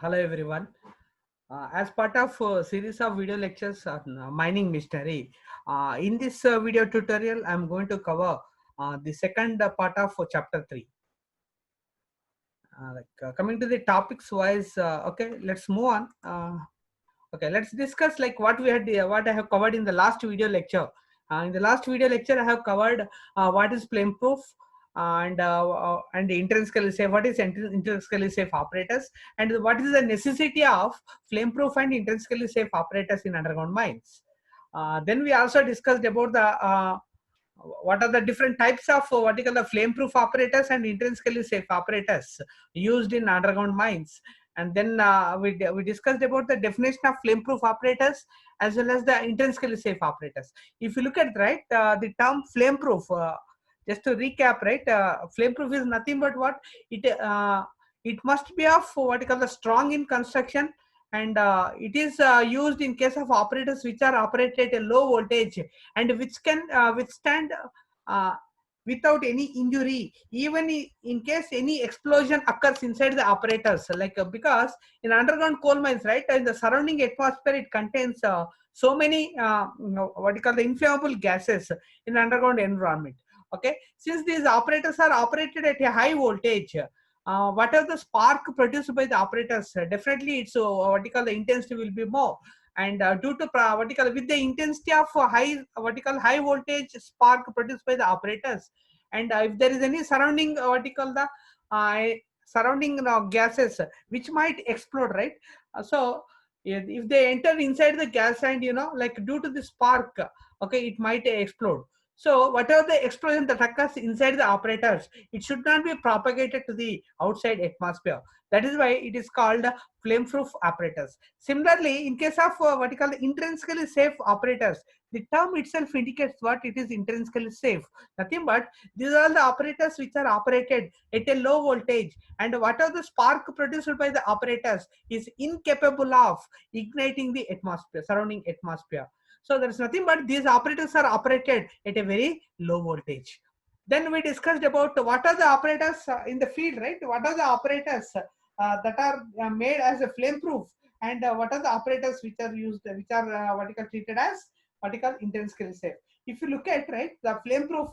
Hello everyone. As part of a series of video lectures on mining machinery, in this video tutorial, I'm going to cover the second part of chapter 3. Coming to the topics wise, okay, let's move on. Okay, let's discuss like what I have covered in the last video lecture. In the last video lecture, I have covered what is flame proof and intrinsically safe. What is intrinsically safe operators, and what is the necessity of flame proof and intrinsically safe operators in underground mines. Then we also discussed about the what are the different types of what you call the flame proof operators and intrinsically safe operators used in underground mines. And then we discussed about the definition of flame proof operators as well as the intrinsically safe operators. If you look at the term flame proof, just to recap, flame proof is nothing but what it must be of what you call the strong in construction, and it is used in case of operators which are operated at a low voltage and which can withstand uh, without any injury, even in case any explosion occurs inside the apparatus. Because in underground coal mines, right, in the surrounding atmosphere, it contains so many what you call the inflammable gases in underground environment. Okay, since these operators are operated at a high voltage, whatever the spark produced by the operators, definitely it's what you call the intensity will be more. And due to what you call with the intensity of high what you call high voltage spark produced by the operators, and if there is any surrounding what you call the uh, surrounding gases which might explode, right? So if they enter inside the gas, and like due to the spark, okay, it might explode. So whatever the explosion that occurs inside the operators, it should not be propagated to the outside atmosphere. That is why it is called flame proof apparatus. Similarly, in case of what you call intrinsically safe operators, the term itself indicates what it is intrinsically safe. Nothing but these are the operators which are operated at a low voltage, and whatever the spark produced by the operators is incapable of igniting the atmosphere, surrounding atmosphere. So there is nothing but these operators are operated at a very low voltage. Then we discussed about what are the operators in the field, right? What are the operators that are made as a flame proof, and what are the operators which are used, which are what you call treated as what you call intrinsically safe. If you look at, right, the flame proof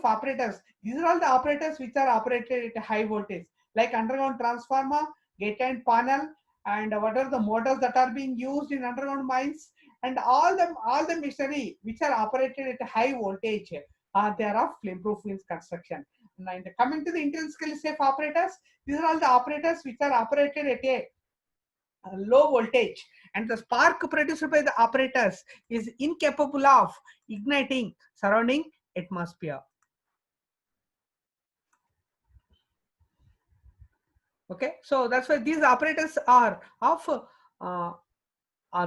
operators, these are all the operators which are operated at a high voltage, like underground transformer, gate and panel, and what are the motors that are being used in underground mines, and all the machinery which are operated at a high voltage, they are of flame proof in construction. And coming to the intrinsically safe operators, these are all the operators which are operated at a low voltage, and the spark produced by the operators is incapable of igniting surrounding atmosphere. Okay, so that's why these operators are of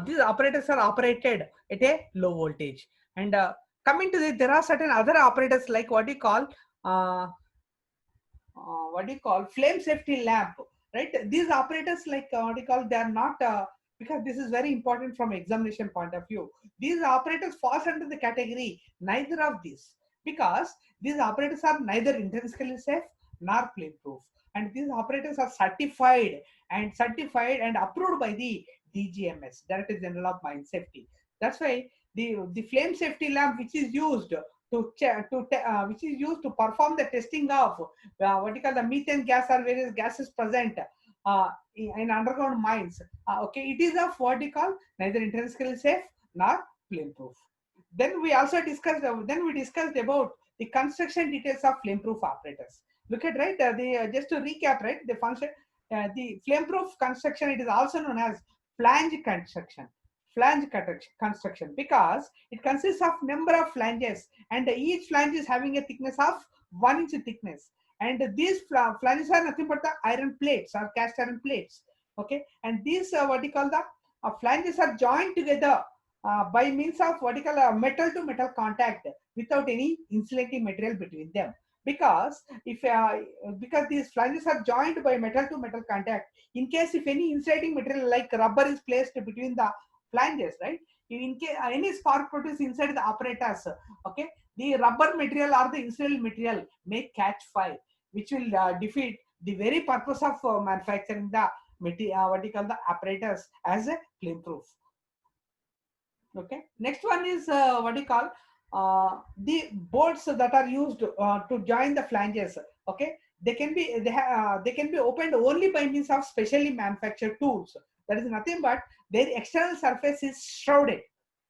these operators are operated at a low voltage. And coming to there are certain other operators like uh, what do you call flame safety lamp, right? These operators, like what do you call, they are not because this is very important from examination point of view. These operators falls under the category neither of these, because these operators are neither intrinsically safe nor flame proof, and these operators are certified and approved by the DGMS, Director General of Mine Safety. That's why the flame safety lamp which is used which is used to perform the testing of what you call the methane gas or various gases present in underground mines. Okay, it is of what you call neither intrinsically safe nor flame proof. Then we discussed about the construction details of flame proof operators. Look at, right, the just to recap, right, the function, the flame proof construction, it is also known as flange construction. Construction, because it consists of number of flanges, and each flange is having a thickness of 1 inch thickness, and these flanges are nothing but the iron plates or cast iron plates. Okay, and these what you call the flanges are joined together by means of what you call a metal to metal contact without any insulating material between them. Because if because these flanges are joined by metal to metal contact, in case if any insulating material like rubber is placed between the flanges, right, in case any spark produced inside the apparatus, okay, the rubber material or the insulated material may catch fire, which will defeat the very purpose of manufacturing the material, what you call the apparatus as a flame proof. Okay, next one is what you call the bolts that are used to join the flanges. Okay, they can be they can be opened only by means of specially manufactured tools. That is nothing but their external surface is shrouded.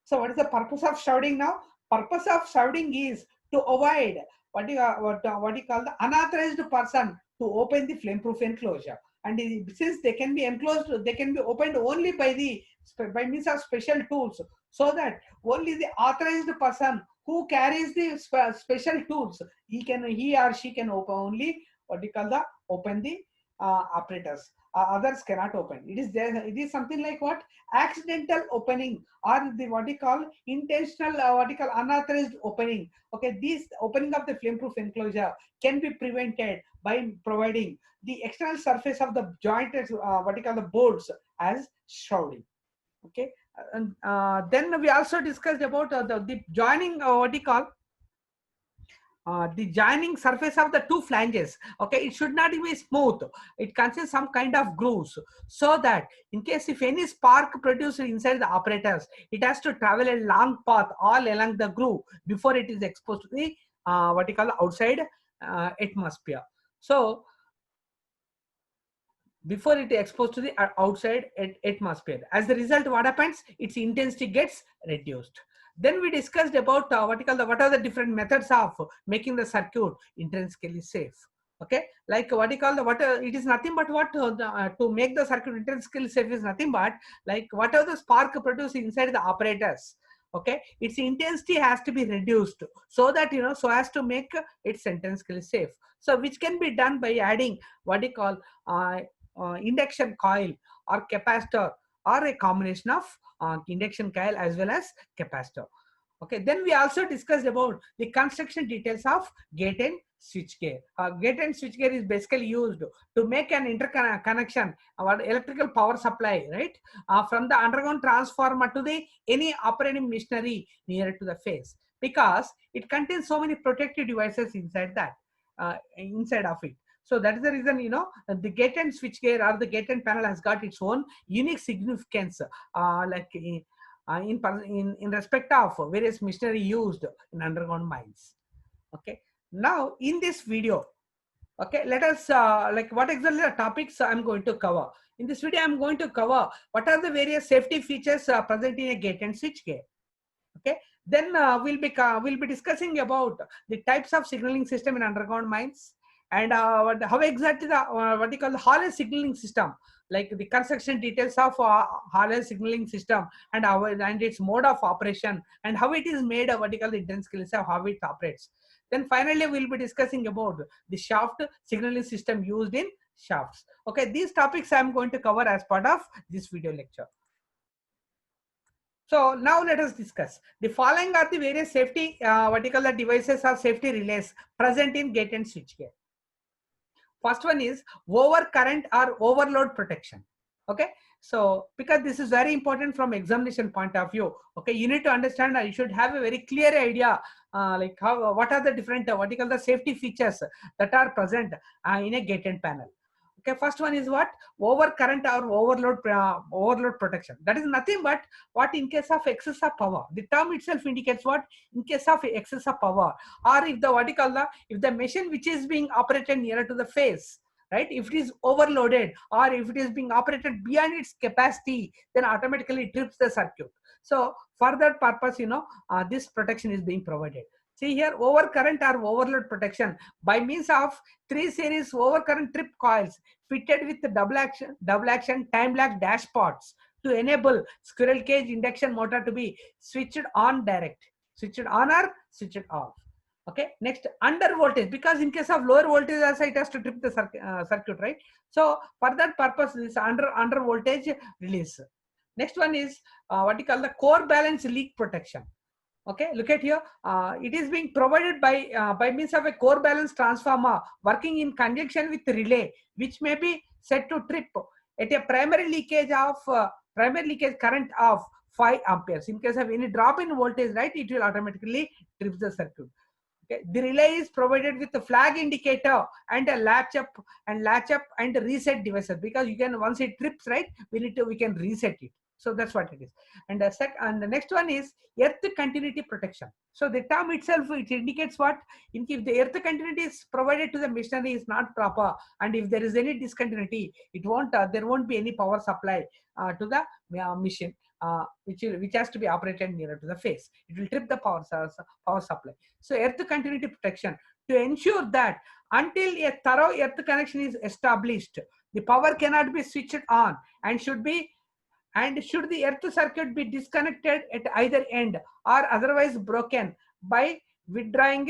So what is the purpose of shrouding now? Purpose of shrouding is to avoid what you call the unauthorized person to open the flame proof enclosure. And since they can be enclosed, they can be opened only by the by means of special tools, so that only the authorized person who carries the special tools, he or she can open only what you call the open the apparatus. Others cannot open. It is there. It is something like what accidental opening, or the what you call intentional what you call unauthorized opening. Okay, this opening of the flame-proof enclosure can be prevented by providing the external surface of the jointed what you call the bolts as shrouding. Okay, and then we also discussed about the joining what you call the joining surface of the two flanges. Okay, it should not be smooth. It contains some kind of grooves, so that in case if any spark produced inside the apparatus, it has to travel a long path all along the groove before it is exposed to the what you call outside atmosphere. So before it is exposed to the outside atmosphere, as a result, what happens? Its intensity gets reduced. Then we discussed about what are the different methods of making the circuit intrinsically safe. Okay, like what you call the it is nothing but what to make the circuit intrinsically safe is nothing but like whatever the spark produced inside the apparatus. Okay, its intensity has to be reduced, so that so as to make it intrinsically safe. So which can be done by adding what you call induction coil or capacitor, or a combination of induction coil as well as capacitor. Okay, then we also discussed about the construction details of gate and switch gear. Gate and switch gear is basically used to make an interconnection about electrical power supply, right, from the underground transformer to the any operating machinery near to the phase, because it contains so many protective devices inside that inside of it. So that is the reason, the gate and switch gear or the gate and panel has got its own unique significance, like in respect of various machinery used in underground mines. Okay, now in this video, okay, let us like what exactly the topics I'm going to cover. In this video, I'm going to cover what are the various safety features present in a gate and switch gear. Okay, then we'll be discussing about the types of signaling system in underground mines, and how exactly the what you call the Hall signaling system, like the construction details of Hall signaling system, and its mode of operation, and how it is made, what you call the intrinsically safe, how it operates. Then finally we'll be discussing about the shaft signaling system used in shafts. Okay, these topics I'm going to cover as part of this video lecture. So now let us discuss. The following are the various safety what you call the devices or safety relays present in gate and switch gear. First one is over current or overload protection. Okay, so because this is very important from examination point of view. Okay, you need to understand, you should have a very clear idea like how what are the different what you call the safety features that are present in a gate and panel. Okay, first one is what? Over current or overload protection. That is nothing but what in case of excess of power. The term itself indicates what? In case of excess of power, or if the what you call the if the machine which is being operated nearer to the face, right, if it is overloaded or if it is being operated beyond its capacity, then automatically it trips the circuit. So for that purpose, this protection is being provided. See here, overcurrent or overload protection by means of 3 series overcurrent trip coils fitted with double action time lag dashpots to enable squirrel cage induction motor to be switched on direct, switched on or switched off. Okay, next, under voltage, because in case of lower voltage also it has to trip the circuit, right? So for that purpose, this under voltage release. Next one is what you call the core balance leak protection. Okay, look at here. It is being provided by means of a core balance transformer working in conjunction with the relay, which may be set to trip at a primary leakage current of 5 amperes. In case of any drop in voltage, right, it will automatically trip the circuit. Okay. The relay is provided with a flag indicator and a latch up and reset devices, because you can, once it trips, right, we can reset it. So that's what it is. And the next one is earth continuity protection. So the term itself, it indicates what, if the earth continuity is provided to the machinery is not proper, and if there is any discontinuity, it won't there won't be any power supply to the machine, which has to be operated nearer to the face. It will trip the power supply. So earth continuity protection, to ensure that until a thorough earth connection is established, the power cannot be switched on, and should the earth circuit be disconnected at either end or otherwise broken by withdrawing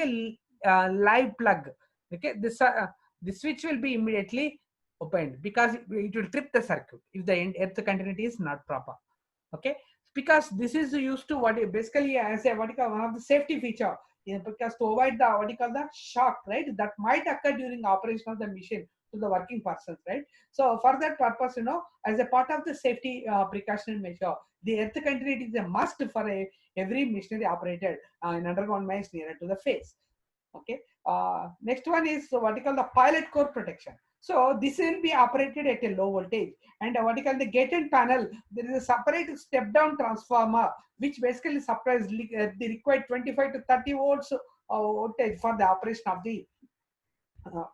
a live plug, okay, the switch will be immediately opened, because it will trip the circuit if the earth continuity is not proper. Okay, because this is used to basically as a one of the safety feature, because to avoid the the shock, right, that might occur during operation of the machine to the working persons, right. So for that purpose, as a part of the safety precautionary measure, the earth continuity is a must for every machinery operated in underground mines nearer to the face. Okay. Next one is what you call the pilot core protection. So this will be operated at a low voltage, and what you call the gated panel, there is a separate step down transformer which basically supplies the required 25 to 30 volts voltage for the operation of the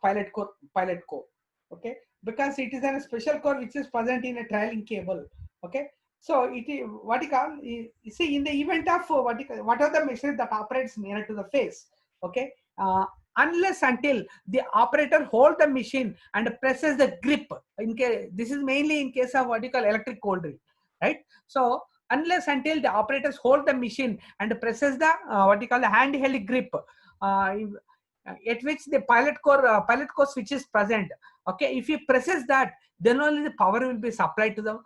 pilot core. Okay, because it is a special core which is present in a trailing cable. Okay, so it is what you call, you see, in the event of what are the machines that operates nearer to the face. Okay, unless until the operator hold the machine and presses the grip, in case this is mainly in case of what you call electric cold drill, right. So unless until the operators hold the machine and presses the what you call the handheld grip, at which the pilot core switch is present. Okay, if he presses that, then only the power will be supplied to the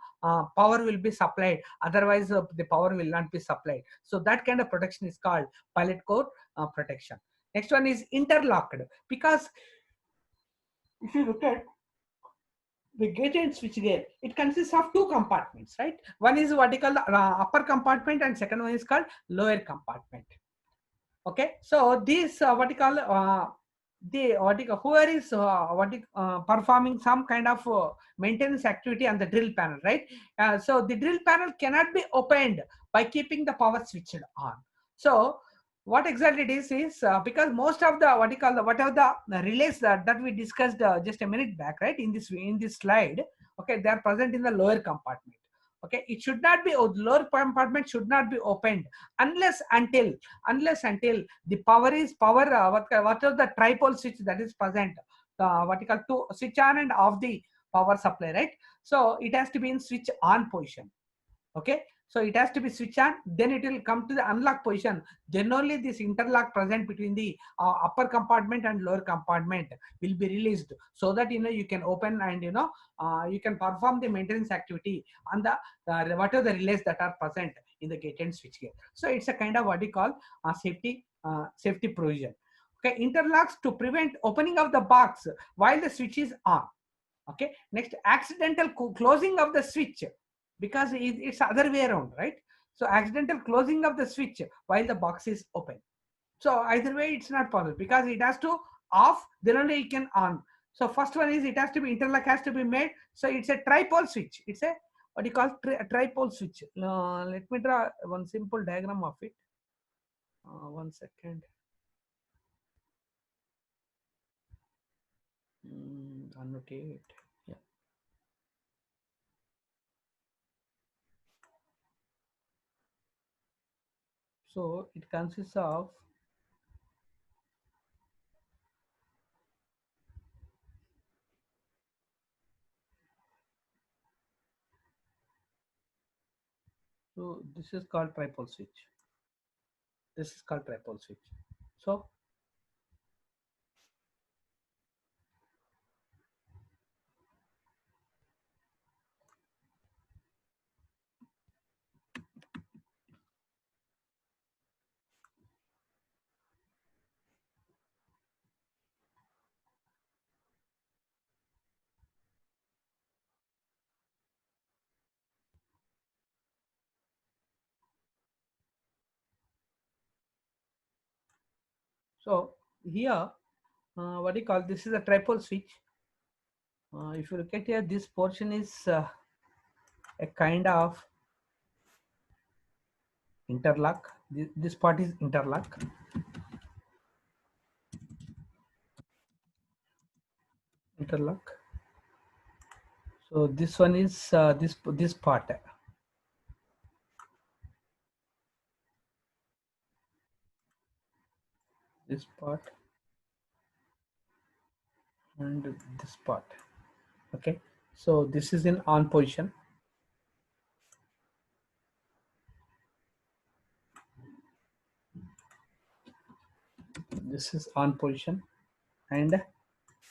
power will be supplied, otherwise the power will not be supplied. So that kind of protection is called pilot core protection. Next one is interlocked, because if you look at the gate and switch gear, it consists of two compartments, right. One is what you call the upper compartment, and second one is called lower compartment. Okay, so this what you call the what you call, whoever is performing some kind of maintenance activity on the drill panel, right. So the drill panel cannot be opened by keeping the power switched on. So what exactly it is because most of the what you call the whatever the relays that we discussed just a minute back, right, in this slide, okay, they are present in the lower compartment. Okay, it should not be, lower compartment should not be opened unless until the power what are the tripole switch that is present, what you call to switch on and off the power supply, right. So it has to be in switch on position. Okay, so it has to be switch on, then it will come to the unlock position, then only this interlock present between the upper compartment and lower compartment will be released, so that you can open and you can perform the maintenance activity on the what are the relays that are present in the gate and switch gear. So it's a kind of what you call safety provision. Okay, interlocks to prevent opening of the box while the switch is on. Okay, next, accidental closing of the switch, because it's other way around, right. So accidental closing of the switch while the box is open. So either way it's not possible, because it has to off, then only it can on. So first one is it has to be, interlock has to be made, so it's a tripole switch. It's a what you call tripole switch. Let me draw one simple diagram of it. One second. Annotate. Yeah. So it consists of so this is called tripole switch. This is called tripole switch. So So here, what do you call this is a tripole switch. If you look at here, this portion is a kind of interlock. This part is interlock. Interlock. So this one is this part. This part and this part. Okay. So this is in on position. This is on position and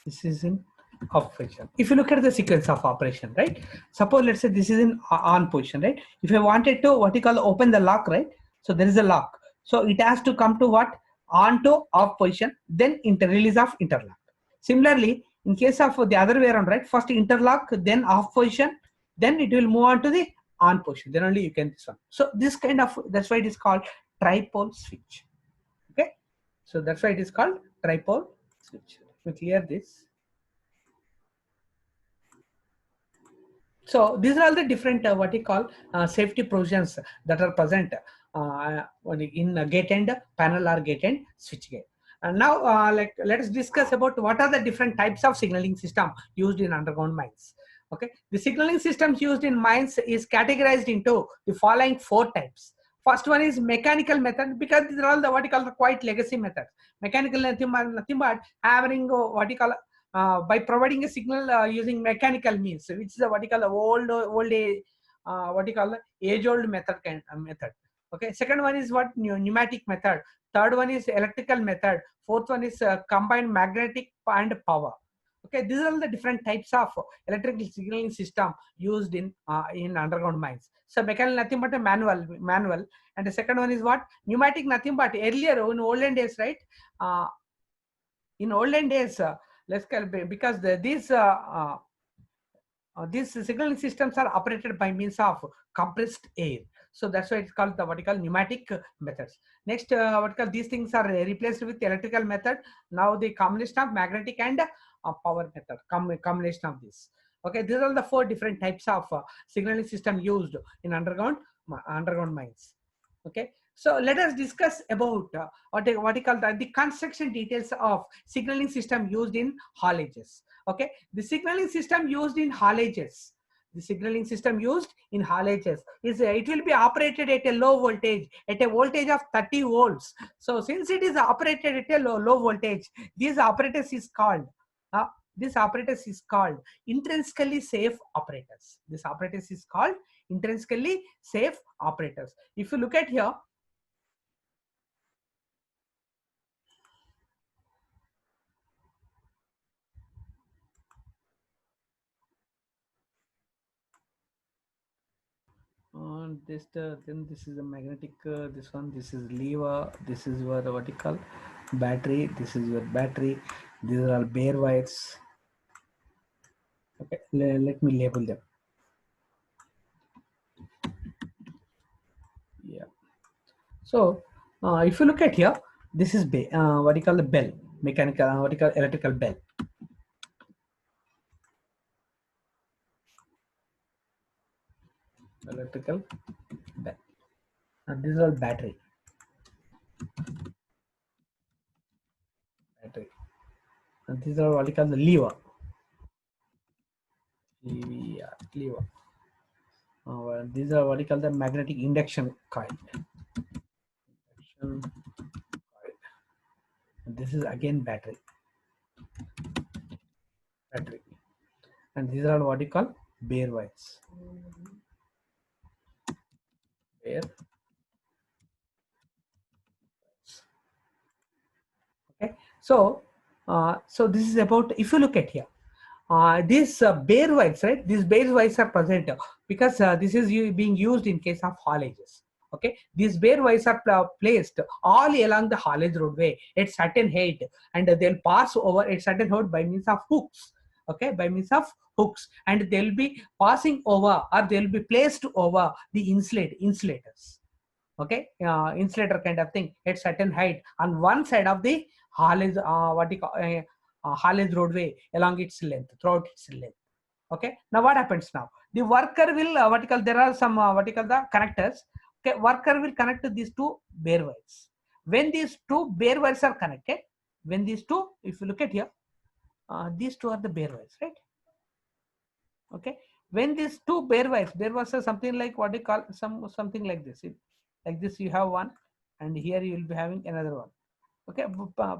this is in off position. If you look at the sequence of operation, right? Suppose let's say this is in on position, right? If I wanted to what you call open the lock, right? So there is a lock. So it has to come to what? On to off position, then release of interlock. Similarly, in case of the other way around, right? First interlock, then off position, then it will move on to the on position. Then only you can this one. So this kind of, that's why it is called tripole switch. Okay. So that's why it is called tripole switch. Let me clear this. So these are all the different what you call safety provisions that are present in gate end panel or gate end switch gate. And now like let us discuss about what are the different types of signaling system used in underground mines. Okay, the signaling systems used in mines is categorized into the following 4 types. First one is mechanical method, because these are all the what you call the quite legacy methods. Mechanical nothing but having what you call by providing a signal using mechanical means, which is a what you call a old age, what you call age old method method. Okay, second one is what pneumatic method. Third one is electrical method. Fourth one is combined magnetic and power. Okay, these are all the different types of electrical signaling system used in underground mines. So mechanical nothing but a manual, and the second one is what pneumatic nothing but earlier in olden days, right? In olden days, let's call because these signaling systems are operated by means of compressed air. So that's why it's called the what you call pneumatic methods. Next, what you call these things are replaced with electrical method. Now the combination of magnetic and power method, combination of this. Okay, these are the 4 different types of signaling system used in underground mines. Okay, so let us discuss about what you call the construction details of signaling system used in haulages. Okay, the signaling system used in haulages. The signaling system used in haulages is it will be operated at a low voltage, at a voltage of 30 volts. So since it is operated at a low voltage, these operators is called uh, this operators is called intrinsically safe operators. This operators is called intrinsically safe operators. If you look at here, this then this is a magnetic, this is lever, this is your what you call battery, this is your battery, these are all bare wires. Okay, let me label them. Yeah, so if you look at here, this is what you call the bell, mechanical, what you call electrical bell. Electrical bell, and this is all battery. And these are what you call the lever. Lever. These are what you call the magnetic induction coil. Induction coil. And this is again battery. And these are what you call bare wires. Bare. Okay. So, so this is about, if you look at here, these bare wires, right? These bare wires are present because this is being used in case of haulages. Okay, these bare wires are placed all along the haulage roadway at certain height, and they'll pass over at certain height by means of hooks. Okay, by means of hooks, and they'll be passing over, or they'll be placed over the insulators. Okay, insulator kind of thing at certain height on one side of the haulage, what you call haulage roadway along its length, throughout its length. Okay, now what happens now? The worker will what you call, there are some what you call the connectors. Okay, worker will connect to these two bare wires. When these two bare wires are connected, when these two, if you look at here, these two are the bare wires, right? Okay, when these two bare wires are something like what you call something like this. Like this, you have one, and here you will be having another one. Okay,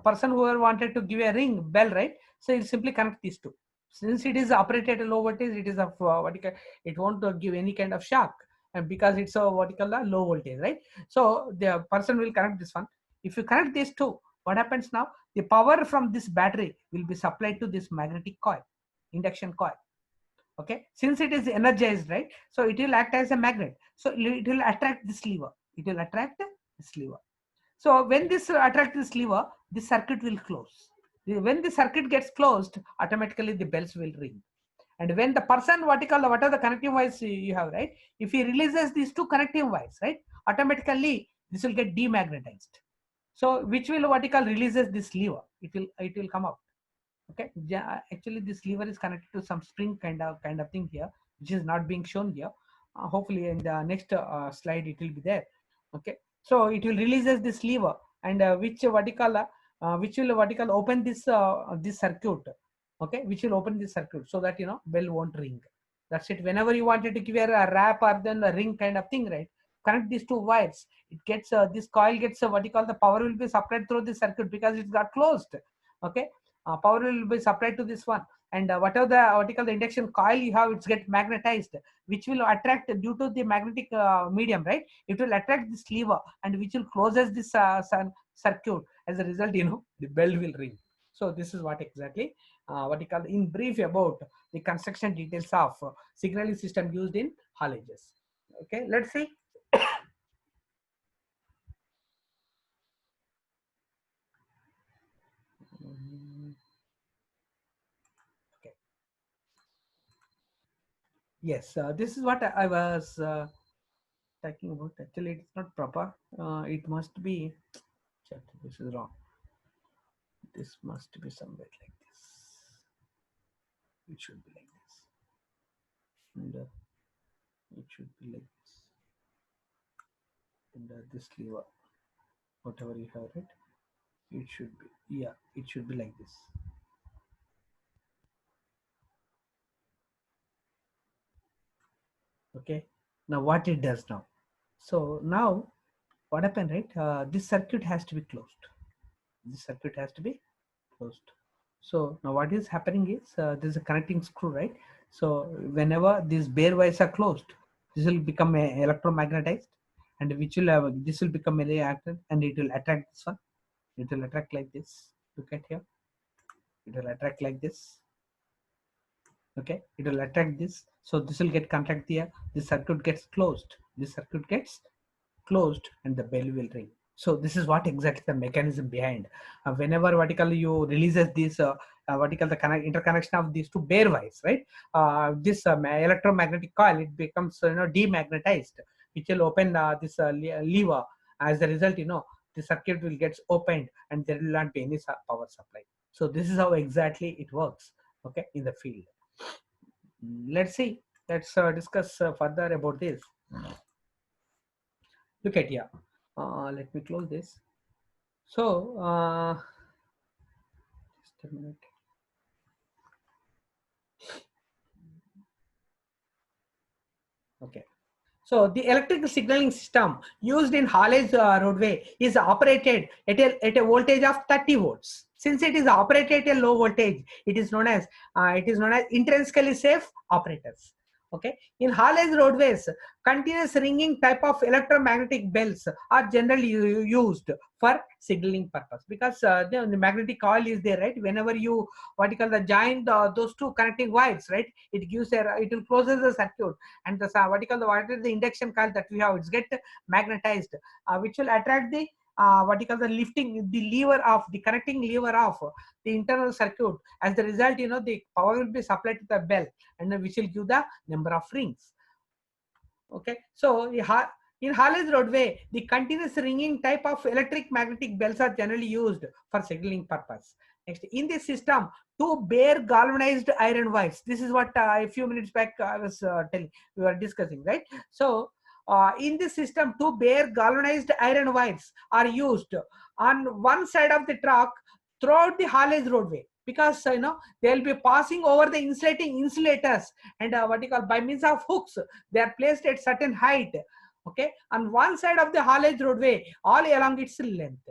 person who wanted to give a ring bell, right? So you simply connect these two. Since it is operated at a low voltage, it is of what you call, it won't give any kind of shock, and because it's a what you call a low voltage, right? So the person will connect this one. If you connect these two, what happens now? The power from this battery will be supplied to this magnetic coil, induction coil. Okay, since it is energized, right? So it will act as a magnet. So it will attract this lever. It will attract this lever. So when this attract this lever, the circuit will close. When the circuit gets closed, automatically the bells will ring. And when the person, what are the connecting wires you have, right? If he releases these two connecting wires, right? Automatically this will get demagnetized. So which will releases this lever. It will come out. Okay, yeah, actually this lever is connected to some spring kind of thing here, which is not being shown here. Hopefully in the next slide it will be there. Okay, so it will releases this lever, and which which will open this circuit. Okay, which will open this circuit so that bell won't ring. That's it. Whenever you wanted to give a wrap or then a ring kind of thing, right? Connect these two wires. It gets this coil gets the power will be supplied through the circuit because it got closed. Okay, power will be supplied to this one, and whatever the induction coil you have, it's get magnetized, which will attract due to the magnetic medium, right? It will attract this lever, and which will closes this circuit. As a result, the bell will ring. So this is what exactly in brief about the construction details of signaling system used in hauliges. Okay, let's see. Okay. Yes, this is what I was talking about. Actually, it's not proper. It must be checked. This is wrong. This must be somewhere like this. It should be like this, and it should be like this, and this lever, whatever you have, right? It should be, yeah, it should be like this. Okay. Now what it does now? So now what happened, right? This circuit has to be closed. This circuit has to be closed. So now what is happening is there's a connecting screw, right? So whenever these bare wires are closed, this will become electromagnetized, and which will have this will become reactive, and it will attract this one. It will attract like this. Look at here. It will attract like this. Okay, it will attract this. So this will get contact here. The circuit gets closed. This circuit gets closed, and the bell will ring. So this is what exactly the mechanism behind. Whenever you releases this the interconnection of these two bare wires, right? This electromagnetic coil, it becomes demagnetized, which will open this lever. As a result, the circuit will get opened, and there will not be any power supply. So this is how exactly it works. Okay, in the field. Let's see. Let's discuss further about this. Look at here. Let me close this. So, just a minute. Okay. So the electrical signaling system used in haulage roadway is operated at a voltage of 30 volts. Since it is operated at a low voltage, it is known as intrinsically safe operators. Okay. In haulage roadways, continuous ringing type of electromagnetic bells are generally used for signaling purpose, because the magnetic coil is there, right? Whenever you the join those two connecting wires, right? It will closes the circuit, and the what is the induction coil that we have, it's get magnetized, which will attract the the lifting the lever of the connecting lever of the internal circuit. As the result, the power will be supplied to the bell, and which will give the number of rings. Okay, so In haulage roadway, the continuous ringing type of electric magnetic bells are generally used for signaling purpose. Next, in this system, two bare galvanized iron wires. This is what a few minutes back I was telling, we were discussing, right? So, in this system, two bare galvanized iron wires are used on one side of the track throughout the haulage roadway, because they will be passing over the insulating insulators, and what you call, by means of hooks, they are placed at certain height, okay, on one side of the haulage roadway all along its length.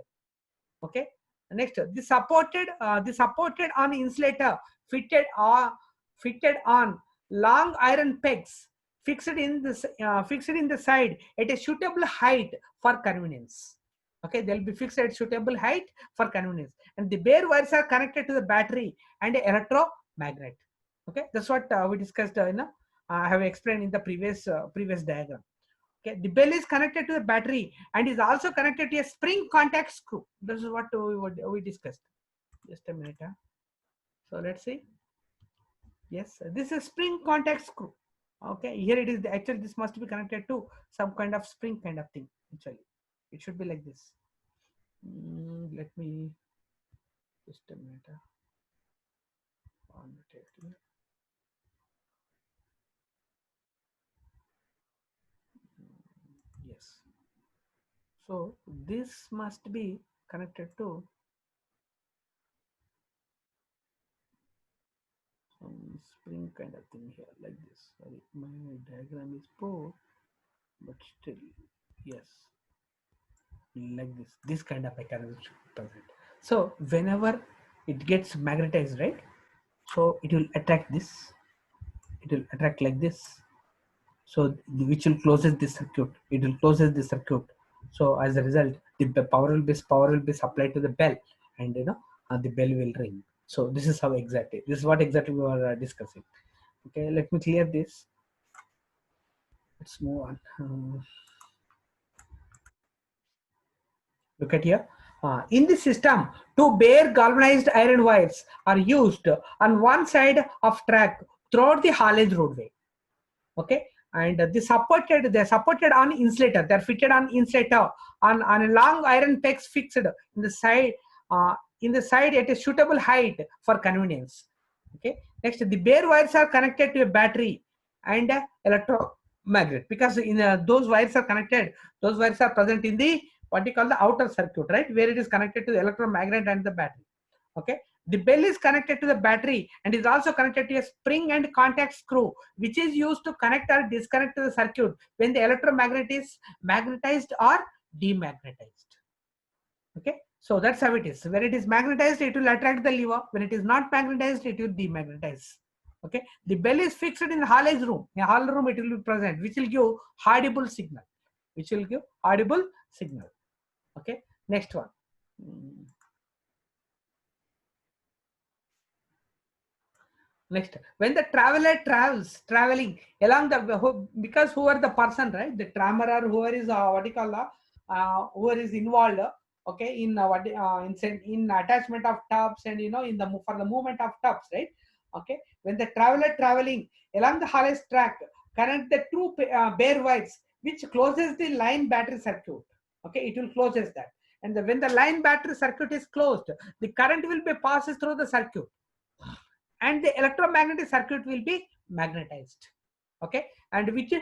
Okay, next, the supported on insulator fitted on long iron pegs fixed in the side at a suitable height for convenience. Okay, they'll be fixed at suitable height for convenience, and the bare wires are connected to the battery and a electromagnet. Okay, that's what we discussed. I have explained in the previous diagram. Okay, the bell is connected to the battery and is also connected to a spring contact screw. This is what we discussed. Just a minute. So let's see. Yes, this is spring contact screw. Okay, here it is. Actually, this must be connected to some kind of spring kind of thing. Actually, it should be like this. Let me just a minute. Yes. So this must be connected to some spring kind of thing here, like this. Sorry, my diagram is poor, but still, yes, like this kind of mechanism should present. So whenever it gets magnetized, right? So it will attract this. It will attract like this. So which will closes this circuit. It will closes the circuit. So as a result, the power will be supplied to the bell, and the bell will ring. So this is how exactly. This is what exactly we were discussing. Okay, let me clear this. Let's move on. Look at here. In this system, two bare galvanized iron wires are used on one side of track throughout the haulage roadway. Okay, and they're supported on insulator. They're fitted on insulator on a long iron pegs fixed in the side at a suitable height for convenience. Okay, next, the bare wires are connected to a battery and electromagnet, because in those wires are connected. Those wires are present in the what we call the outer circuit, right, where it is connected to the electromagnet and the battery. Okay, the bell is connected to the battery and is also connected to a spring and contact screw, which is used to connect or disconnect to the circuit when the electromagnet is magnetized or demagnetized. Okay, so that's how it is. When it is magnetized, it will attract the lever. When it is not magnetized, it will demagnetize. Okay, the bell is fixed in the haulage room. In haul room, it will be present, which will give audible signal. Which will give audible signal. Okay, next one. Next, when the traveler traveling along the, because who are the person, right? The trammer, or whoever is what you call whoever is involved, okay, in in attachment of tubs, and in the for the movement of tubs, right? Okay, when the traveler traveling along the haulage track connect the two bare wires, which closes the line battery circuit. Okay, it will closes that, and when the line battery circuit is closed, the current will be passes through the circuit, and the electromagnetic circuit will be magnetized. Okay, and which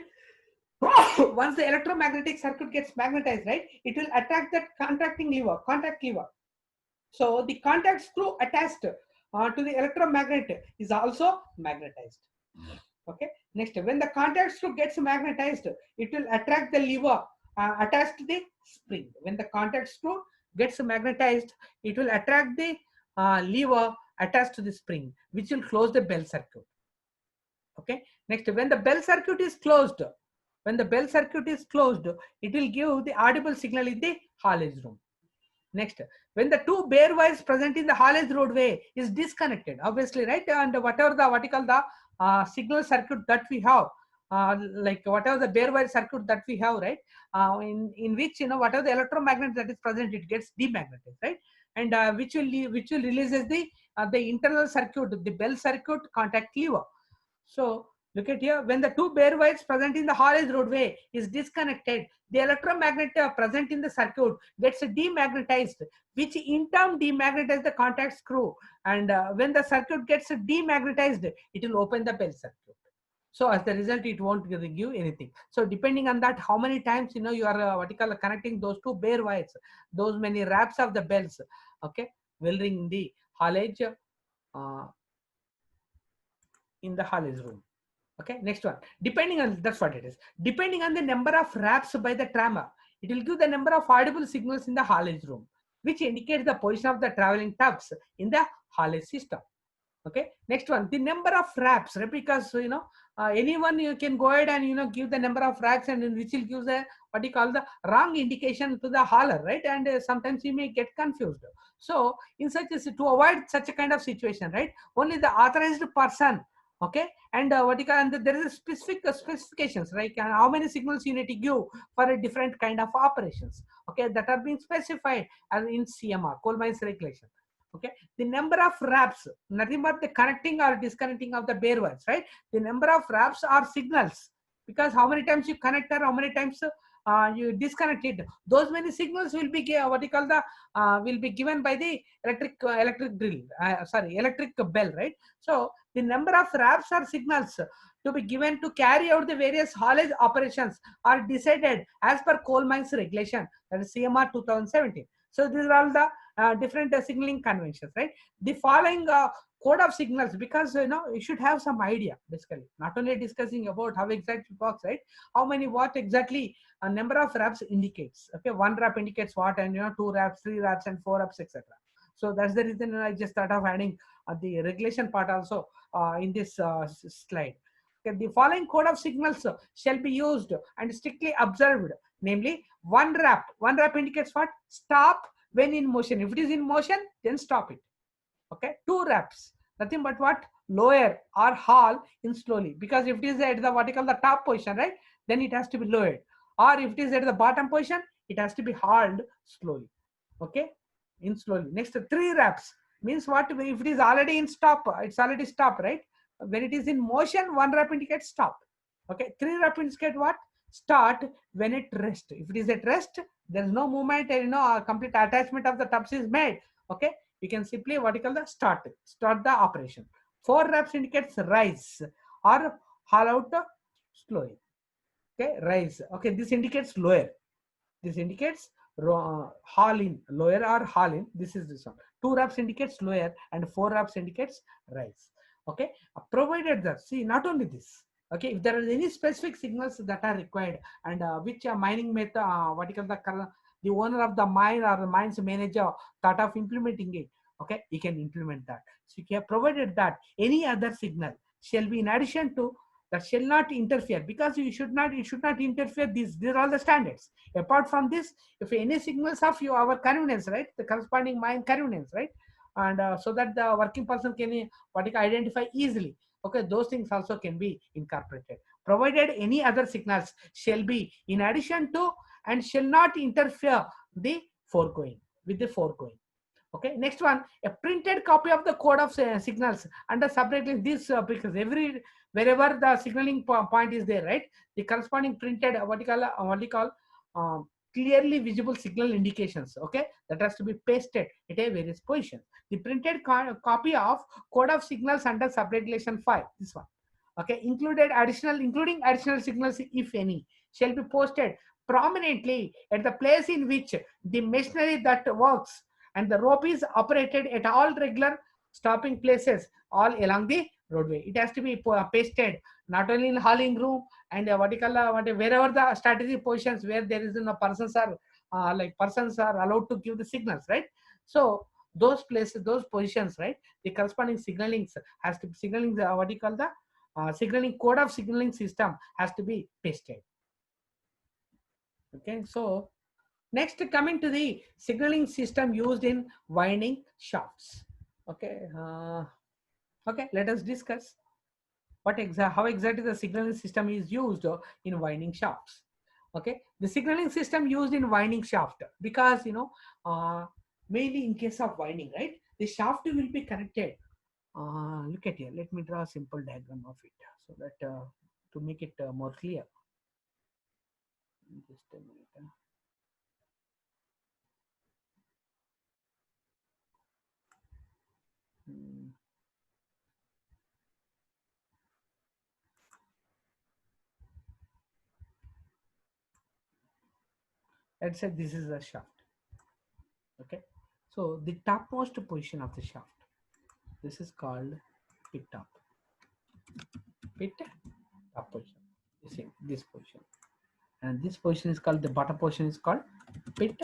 once the electromagnetic circuit gets magnetized, right, it will attract that contact lever. So the contact screw attached to the electromagnet is also magnetized. Okay, next, when the contact screw gets magnetized, it will attract the lever attached to the spring. When the contact screw gets magnetized, it will attract the lever attached to the spring, which will close the bell circuit. Okay, next, when the bell circuit is closed, it will give the audible signal in the haulage room. Next, when the two bare wires present in the haulage roadway is disconnected, obviously, right, and whatever the what you call the signal circuit that we have, like whatever the bare wire circuit that we have, right, in which whatever the electromagnet that is present, it gets demagnetized, right, and which will releases the internal circuit, the bell circuit contact lever. So Look at here, when the two bare wires present in the haulage roadway is disconnected, the electromagnet present in the circuit gets demagnetized, which in turn demagnetizes the contact screw. And when the circuit gets demagnetized, it will open the bell circuit. So as the result, it won't give anything. So depending on that, how many times you are connecting those two bare wires, those many wraps of the bells, okay, will ring in the haulage room. Okay, next one. Depending on, that's what it is. Depending on the number of wraps by the trammer, it will give the number of audible signals in the haulage room, which indicates the position of the traveling tubs in the haulage system. Okay, next one, the number of wraps, right? Because anyone you can go ahead and give the number of wraps, and which will give the what you call the wrong indication to the hauler, right? And sometimes you may get confused. So in such a, to avoid such a kind of situation, right, only the authorized person, okay, and what you call, and there is a specific specifications, right, and how many signals you need to give for a different kind of operations, okay, that are being specified as in CMR, coal mines regulation. Okay, the number of wraps, nothing but the connecting or disconnecting of the bare wires, right? The number of wraps are signals, because how many times you connect or how many times you disconnect it, those many signals will be what you call the will be given by the electric bell, right? So the number of wraps or signals to be given to carry out the various haulage operations are decided as per coal mines regulation, that is CMR 2017. So these are all the different signaling conventions, right? The following code of signals, because you should have some idea, basically, not only discussing about how exactly it works, right? How many, what exactly a number of wraps indicates. Okay, one wrap indicates what, and two wraps, three wraps, and four wraps, etc. So that's the reason I just thought of adding the regulation part also in this slide. Okay, the following code of signals shall be used and strictly observed, namely one wrap indicates what? Stop when in motion. If it is in motion, then stop it. Okay, two wraps, nothing but what? Lower or haul in slowly, because if it is at the what you call the top position, right, then it has to be lowered, or if it is at the bottom position, it has to be hauled slowly. Okay, in slowly. Next, three wraps means what? If it is already in stop, it's already stopped, right? When it is in motion, one wrap indicates stop. Okay, three wrap indicates what? Start when it rest. If it is at rest, there is no movement, and a complete attachment of the tubs is made. Okay, you can simply what you call the start the operation. Four wraps indicates rise or haul out slowly. Okay, rise. Okay, this indicates lower. This indicates haul in, lower or haul in. This is this one. Two wraps indicates lower and four wraps indicates rise. Okay, provided that, see, not only this. Okay, if there are any specific signals that are required, and which mining method, what you call the owner of the mine or the mine's manager thought of implementing it, okay, he can implement that. So you have provided that any other signal shall be in addition to that, shall not interfere, because you should not interfere. These are all the standards. Apart from this, if any signals of our convenience, right, the corresponding mine convenience, right, and so that the working person can identify easily, okay, those things also can be incorporated, provided any other signals shall be in addition to and shall not interfere the foregoing with the foregoing. Okay, next one, a printed copy of the code of signals under separately this because wherever the signaling point is there, right, the corresponding printed what you call clearly visible signal indications, okay, that has to be pasted at a various positions. The printed copy of code of signals under subregulation 5, this one, okay, including additional signals, if any, shall be posted prominently at the place in which the machinery that works and the rope is operated at all regular stopping places all along the roadway. It has to be pasted not only in hauling room and wherever the strategic positions where there is persons are allowed to give the signals, right? So those places, those positions, right, the corresponding signaling has to be signaling the signaling code of signaling system has to be pasted. Okay, so next, coming to the signaling system used in winding shafts. Okay, okay, let us discuss how exactly the signaling system is used in winding shafts. Okay, the signaling system used in winding shaft, because mainly in case of winding, right, the shaft will be connected Look at here. Let me draw a simple diagram of it so that to make it more clear. Just a minute. Hmm. Let's say this is a shaft. Okay. So the topmost position of the shaft. This is called pit top. Pit top position. You see this position, and this position is called the bottom position is called pit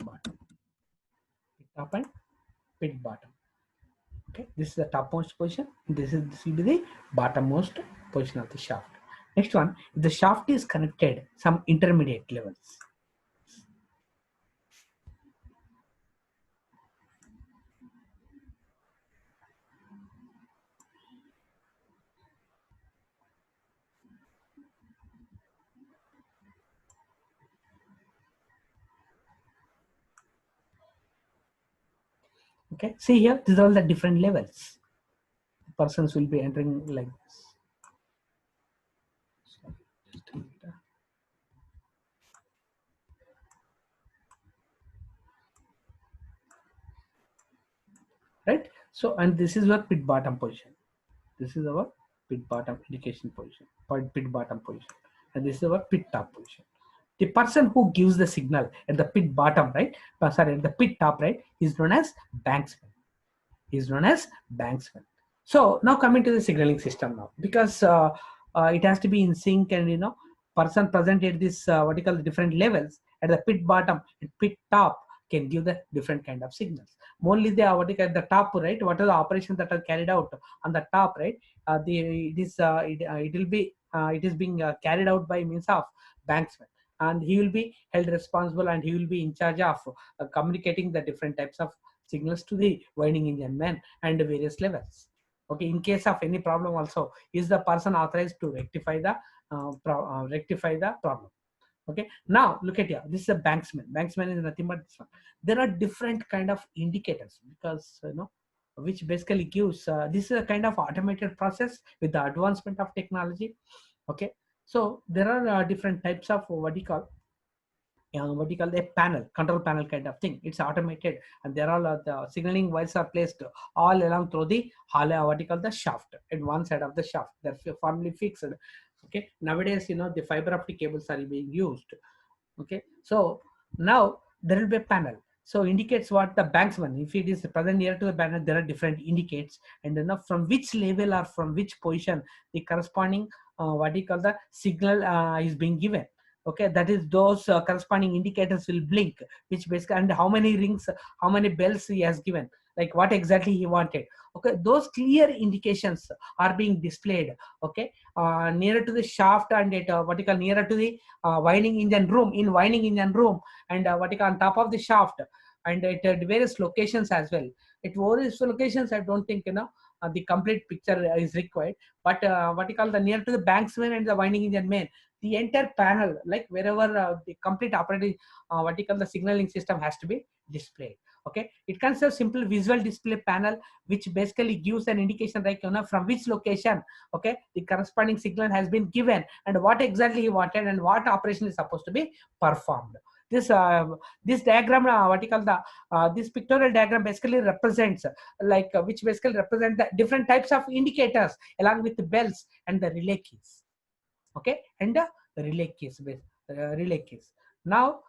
bottom. Pit top and pit bottom. Okay, this is the topmost position. This will be the bottommost position of the shaft. Next one, if the shaft is connected some intermediate levels. Okay, see here, these are all the different levels. Persons will be entering like this. So, just a minute. Right. So, and this is our pit bottom position. This is our pit bottom indication position, or pit bottom position, and this is our pit top position. The person who gives the signal at the pit bottom, right? Sorry, at the pit top, right, is known as banksman. Is known as banksman. So now coming to the signaling system now, because it has to be in sync, and person present at this what you call the different levels at the pit bottom and pit top can give the different kind of signals. Only the what you call the top, right? What are the operations that are carried out on the top, right? It will be it is being carried out by means of banksman, and he will be held responsible, and he will be in charge of communicating the different types of signals to the winding engine man and various levels. Okay, in case of any problem also, is the person authorized to rectify the problem. Okay, now look at here. This is a banksman. Banksman is nothing but this one. There are different kind of indicators, because which basically gives this is a kind of automated process with the advancement of technology. Okay, so there are different types of what you call what you call a panel, control panel kind of thing. It's automated, and there are the signaling wires are placed all along through the hollow, what you call the shaft, at one side of the shaft. They're firmly fixed. Okay, nowadays the fiber optic cables are being used. Okay, so now there will be a panel, so indicates what the banksman, if it is present near to the panel, there are different indicates, and from which level or from which position the corresponding what you call the signal is being given. Okay, that is those corresponding indicators will blink, which basically, and how many rings, how many bells he has given, like what exactly he wanted. Okay, those clear indications are being displayed. Okay, nearer to the shaft, and it what you call nearer to the winding engine room, in winding engine room, and what you call on top of the shaft, and at various locations as well. At various locations, I don't think the complete picture is required, but what you call the near to the banksman and the winding engine main, the entire panel, like wherever the complete operating what you call the signaling system has to be displayed. Okay, it consists of simple visual display panel, which basically gives an indication, like from which location, okay, the corresponding signal has been given, and what exactly he wanted, and what operation is supposed to be performed. This diagram, what you call the this pictorial diagram basically represents which basically represent the different types of indicators along with the bells and the relay keys. Okay, and the relay keys. Now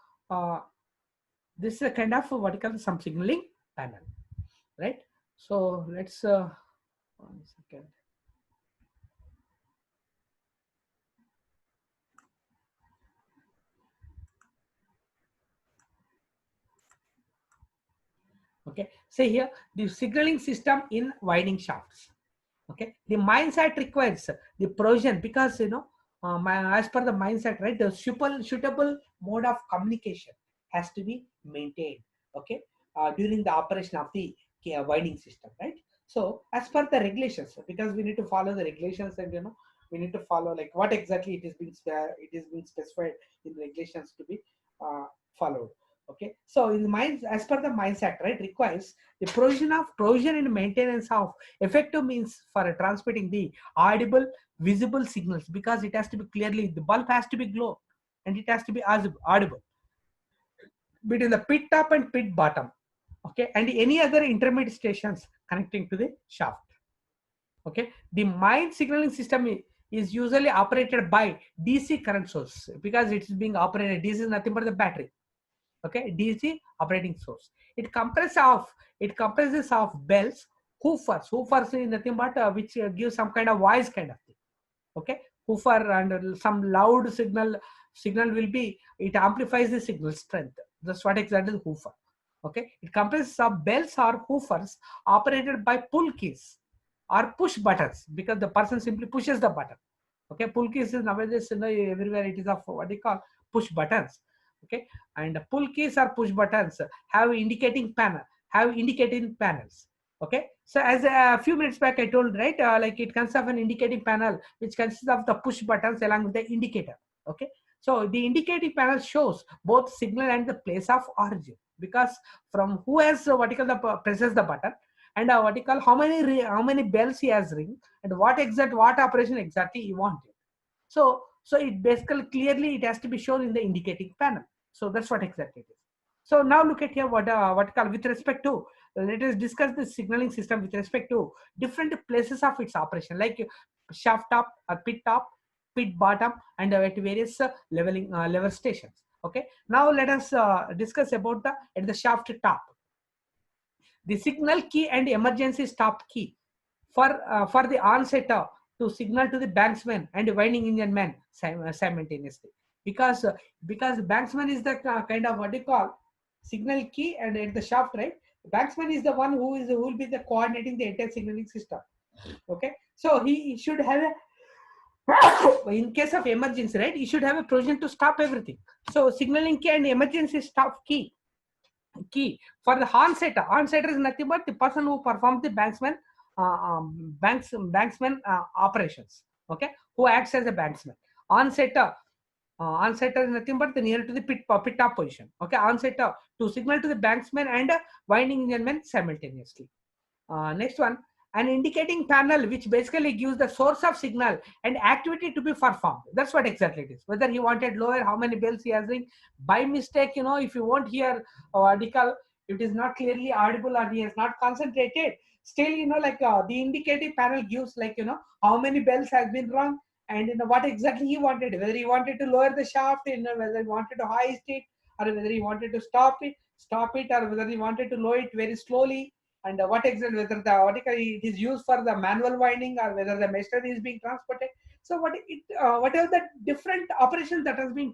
this is a kind of what you call some signaling panel, right? So let's 1 second. Okay, say here the signaling system in winding shafts. Okay, the mindset requires the provision, because as per the mindset, right, the suitable mode of communication has to be maintained. Okay, during the operation of the winding system, right? So as per the regulations, because we need to follow the regulations, and we need to follow like what exactly it is being specified in regulations to be followed. Okay, so in the mines, as per the Mines Act, right, requires the provision and maintenance of effective means for transmitting the audible, visible signals, because it has to be clearly, the bulb has to be glow and it has to be audible between the pit top and pit bottom. Okay, and any other intermediate stations connecting to the shaft. Okay, the mine signaling system is usually operated by DC current source, because it is being operated. DC is nothing but the battery. Okay, DC operating source. It comprises of bells, hoofers is nothing but which gives some kind of voice kind of thing. Okay, hoofer and some loud signal will be, it amplifies the signal strength. That's what exactly the hoofer. Okay, it comprises of bells or hoofers operated by pull keys or push buttons, because the person simply pushes the button. Okay, pull keys is nowadays, everywhere it is of what they call push buttons. Okay, and pull keys or push buttons have indicating panels. Okay, so as a few minutes back I told, right, like it consists of an indicating panel which consists of the push buttons along with the indicator. Okay, so the indicating panel shows both signal and the place of origin, because from who has what you call the presses the button, and what you call how many bells he has ring, and what operation exactly he wanted. So it basically clearly it has to be shown in the indicating panel. So that's what exactly it is. So now look at here what call with respect to, let us discuss the signaling system with respect to different places of its operation, like shaft top or pit top, pit bottom, and at various level stations. Okay, now let us discuss about the at the shaft top, the signal key and emergency stop key for the onsetter to signal to the banksman and winding engine man simultaneously, because because banksman is the kind of what you call signal key, and at the shaft, right, banksman is the one who will be the coordinating the entire signaling system. Okay, so he should have a, in case of emergency, right, he should have a provision to stop everything. So signaling key and emergency stop key for the horn setter. Horn setter is nothing but the person who performs the banksman operations. Okay, who acts as a banksman. On setter, is nothing but the near to the pit top position. Okay, on setter to signal to the banksman and winding engine man simultaneously. Next one, an indicating panel which basically gives the source of signal and activity to be performed. That's what exactly it is. Whether he wanted lower, how many bells he has ring. By mistake, if you won't hear article, it is not clearly audible or he has not concentrated. Still, like the indicating panel gives like, how many bells has been rung, and what exactly he wanted. Whether he wanted to lower the shaft, whether he wanted to hoist it, or whether he wanted to stop it, or whether he wanted to lower it very slowly, and what exactly, whether the vertical it is used for the manual winding or whether the machinery is being transported. So whatever the different operations that has been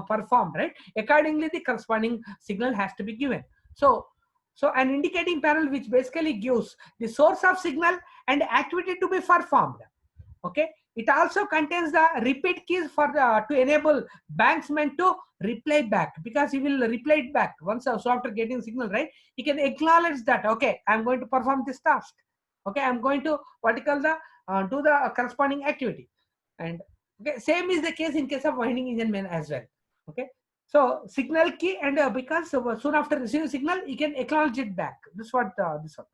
performed, right, accordingly the corresponding signal has to be given. So an indicating panel which basically gives the source of signal and activity to be performed. Okay, it also contains the repeat keys for to enable banksman to reply back, because he will reply it back once. So after getting signal, right, he can acknowledge that, okay, I'm going to perform this task. Okay, I'm going to what you call the do the corresponding activity. And okay, same is the case in case of winding engine man as well. Okay, so signal key, and because soon after receiving signal he can acknowledge it back. This what this one,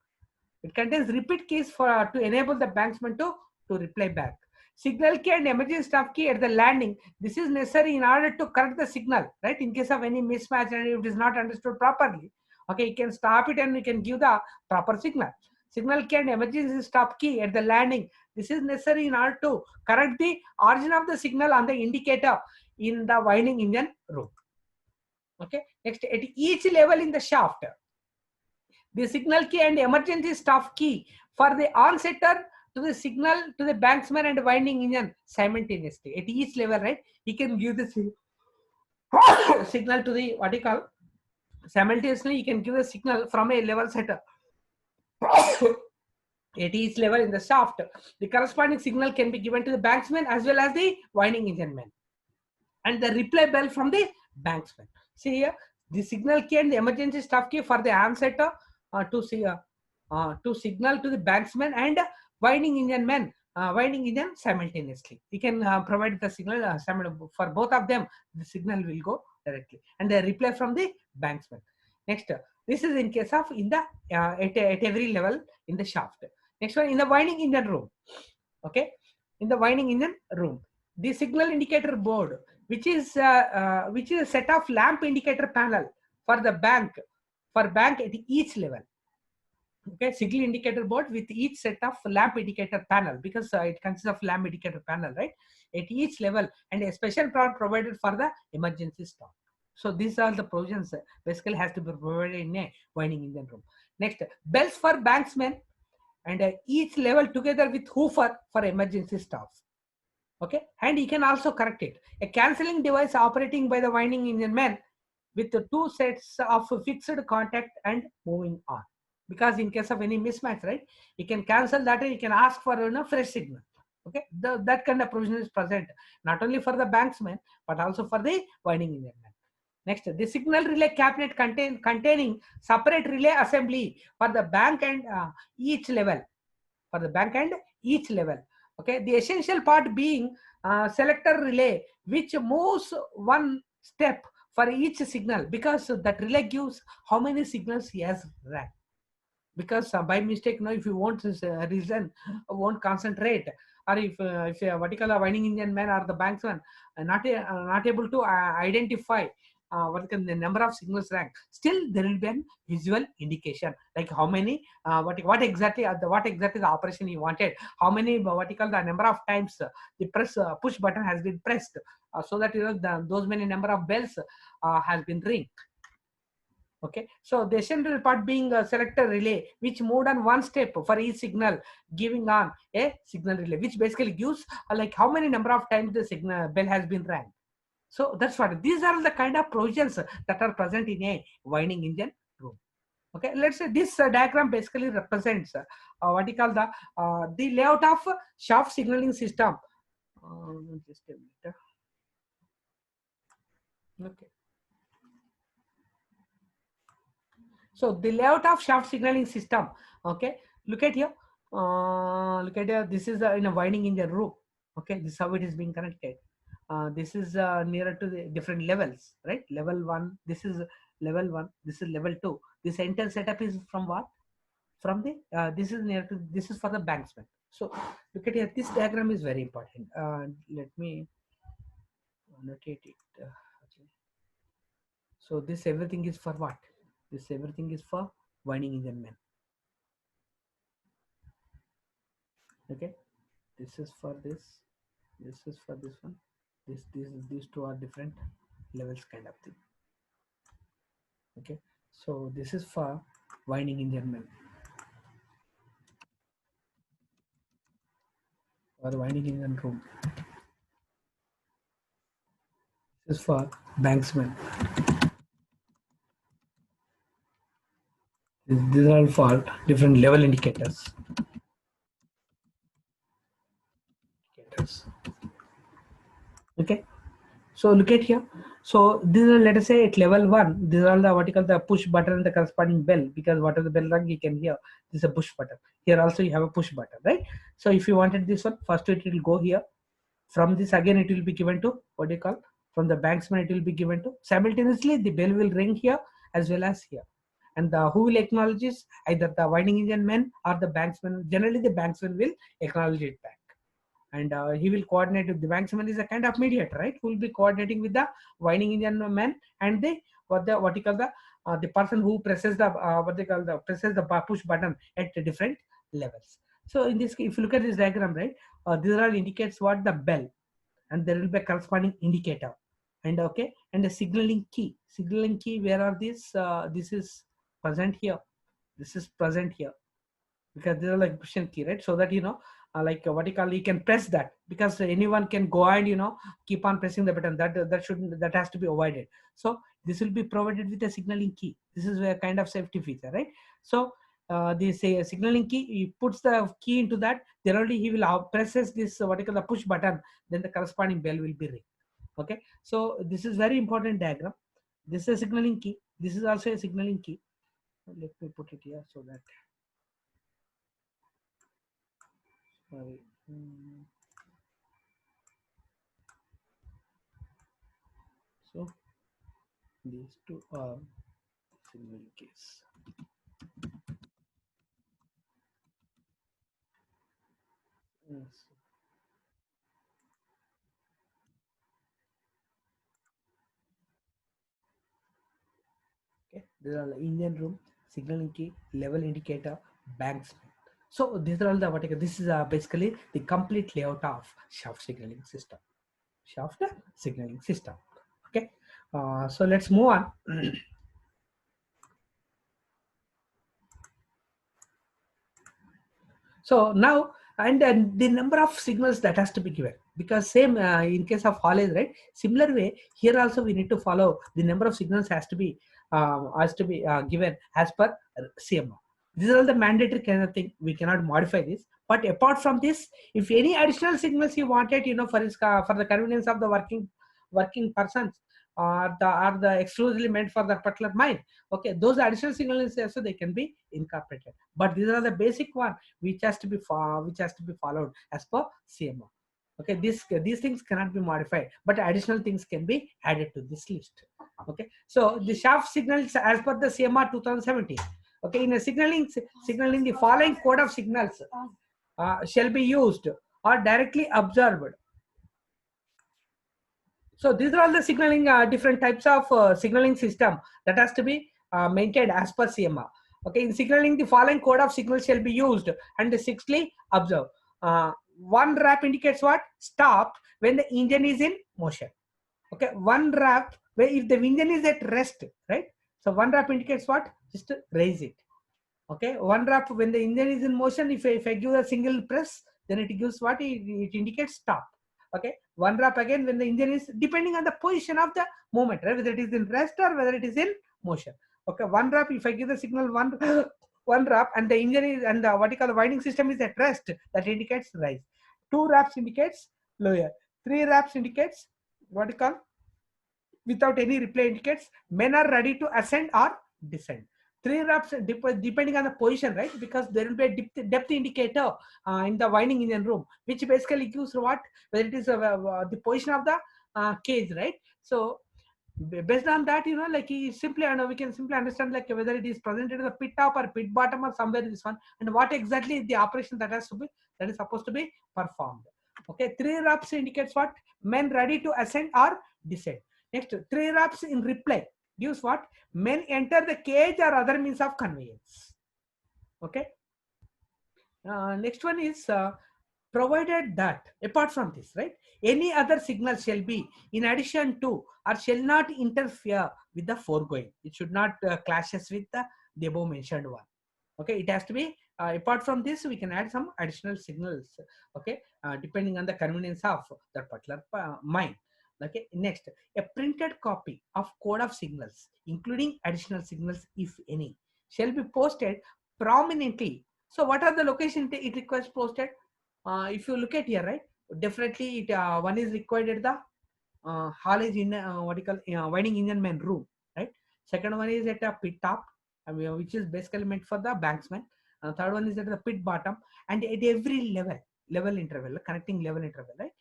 it contains repeat keys for to enable the banksman to reply back. Signal key and emergency stop key at the landing. This is necessary in order to correct the signal, right? In case of any mismatch and if it is not understood properly, okay, you can stop it and you can give the proper signal. Signal key and emergency stop key at the landing. This is necessary in order to correct the origin of the signal on the indicator in the winding engine room. Okay. Next, at each level in the shaft, the signal key and emergency stop key for the onsetter to the signal to the banksman and winding engine simultaneously at each level, right? He can give the signal to the what you call simultaneously. He can give the signal from a level setter at each level in the shaft. The corresponding signal can be given to the banksman as well as the winding engine man, and the reply bell from the banksman. See here, the signal key and the emergency stop key for the onsetter to signal to the banksman and winding engine man, winding engine simultaneously. You can provide the signal for both of them. The signal will go directly, and the reply from the banksman. Next, this is in case of in the at every level in the shaft. Next one, in the winding engine room. Okay, in the winding engine room, the signal indicator board, which is a set of lamp indicator panel for the bank at each level. Okay, signal indicator board with each set of lamp indicator panel, because it consists of lamp indicator panel, right, at each level, and a special power provided for the emergency stop. So these are the provisions basically has to be provided in a winding engine room. Next, bells for banksmen, and each level together with hoofer for emergency stops. Okay, and he can also correct it. A cancelling device operating by the winding engine man with the two sets of fixed contact and moving on. Because in case of any mismatch, right, you can cancel that and you can ask for fresh signal. Okay, that kind of provision is present not only for the banksman but also for the winding engine man. Next, the signal relay cabinet containing separate relay assembly for the bank and each level. For the bank and each level. Okay, the essential part being selector relay, which moves one step for each signal, because that relay gives how many signals he has rang. Because by mistake, if you won't reason, won't concentrate, or if a vertical winding engine man or the banksman not able to identify the number of signals rank, still there will be a visual indication like how many what exactly the operation he wanted, how many the number of times the push button has been pressed, so that those many number of bells has been ring. Okay, so the essential part being a selector relay, which moved on one step for each signal, giving on a signal relay, which basically gives like how many number of times the signal bell has been rang. So that's what these are the kind of provisions that are present in a winding engine room. Okay, let's say this diagram basically represents what you call the layout of shaft signaling system. Just a minute. Okay. So the layout of shaft signaling system. Okay, look at here. Look at here. This is in a winding engine room. Okay, this is how it is being connected. This is nearer to the different levels, right? Level one. This is level one. This is level two. This entire setup is from what? From the this is near to this is for the banksman. So look at here. This diagram is very important. Let me annotate it. Okay. So this everything is for what? This everything is for winding engine man. Okay, this is for this is for this one, these two are different levels kind of thing. Okay, so this is for winding engine man, or winding engine room. This is for banksman. These are all for different level indicators. Okay, so look at here. So this is, let us say at level one, these are the vertical the push button and the corresponding bell, because whatever the bell rung you can hear, this is a push button. Here also you have a push button, right? So if you wanted this one, first it will go here. From this again it will be given to what do you call, from the banksman it will be given to simultaneously the bell will ring here as well as here, and who will acknowledge is either the winding engine man or the banksman. Generally the banksman will acknowledge it back, and he will coordinate with the banksman is a kind of mediator, right, who will be coordinating with the winding engine man and the what you call the person who presses the what they call the presses the push button at different levels. So in this case, if you look at this diagram, right, these all indicates what the bell, and there will be a corresponding indicator, and okay, and the signaling key, where are these this is present here, this is present here, because these are like push key, right? So that like what you call, you can press that, because anyone can go and keep on pressing the button. That has to be avoided. So this will be provided with a signaling key. This is a kind of safety feature, right? So this signaling key, he puts the key into that, then only he will presses this what you call the push button, then the corresponding bell will be ring. Okay, so this is very important diagram. This is a signaling key, this is also a signaling key. Let me put it here so that sorry. So these two are signal keys. Yes. Okay, these are the engine room, signaling key, level indicator, banks. So these are all the what this is basically the complete layout of shaft signaling system. Shaft signaling system. Okay, so let's move on. So now, and the number of signals that has to be given, because same in case of haulage, right? Similar way here also we need to follow the number of signals has to be given as per CMO. These are all the mandatory kind of thing. We cannot modify this. But apart from this, if any additional signals you wanted, for the convenience of the working persons, are the exclusively meant for that particular mine. Okay, those additional signals also they can be incorporated. But these are the basic one which has to be followed as per CMO. Okay, these things cannot be modified, but additional things can be added to this list. Okay, so the shaft signals as per the CMR 2017. Okay, in a signaling the following code of signals shall be used or directly observed. So these are all the signaling different types of signaling system that has to be maintained as per CMR. Okay, in signaling the following code of signals shall be used and sixthly observe. One rap indicates what? Stop when the engine is in motion. Okay, one rap where if the engine is at rest, right? So one rap indicates what? Just to raise it. Okay, one rap when the engine is in motion, if I give a single press, then it gives what? It indicates stop. Okay, one rap again when the engine is depending on the position of the movement, right? Whether it is in rest or whether it is in motion. Okay, one rap if I give the signal one one rap and the engine is and the what you call the winding system is at rest, that indicates rise. Two raps indicates lower. Three raps indicates what you call without any reply indicates men are ready to ascend or descend. Three reps depending on the position, right? Because there will be a depth indicator in the winding engine room, which basically gives what whether it is the position of the cage, right? So based on that, like he simply, we can simply understand like whether it is presented in the pit top or pit bottom or somewhere in this one, and what exactly the operation that is supposed to be performed. Okay, three reps indicates what men ready to ascend or descend. Next, three reps in reply gives what men enter the cage or other means of conveyance. Okay. Next one is provided that apart from this, right, any other signal shall be in addition to or shall not interfere with the foregoing. It should not clashes with the above mentioned one. Okay, it has to be apart from this we can add some additional signals. Okay, depending on the convenience of that particular mine. Okay, next, a printed copy of code of signals including additional signals if any shall be posted prominently. So what are the location it requires posted? If you look at here, right, definitely it one is required at the haulage in what you call winding engine man room, right? Second one is at a pit top, which is basically meant for the banksman. Third one is at the pit bottom, and at every level interval, connecting level interval, right?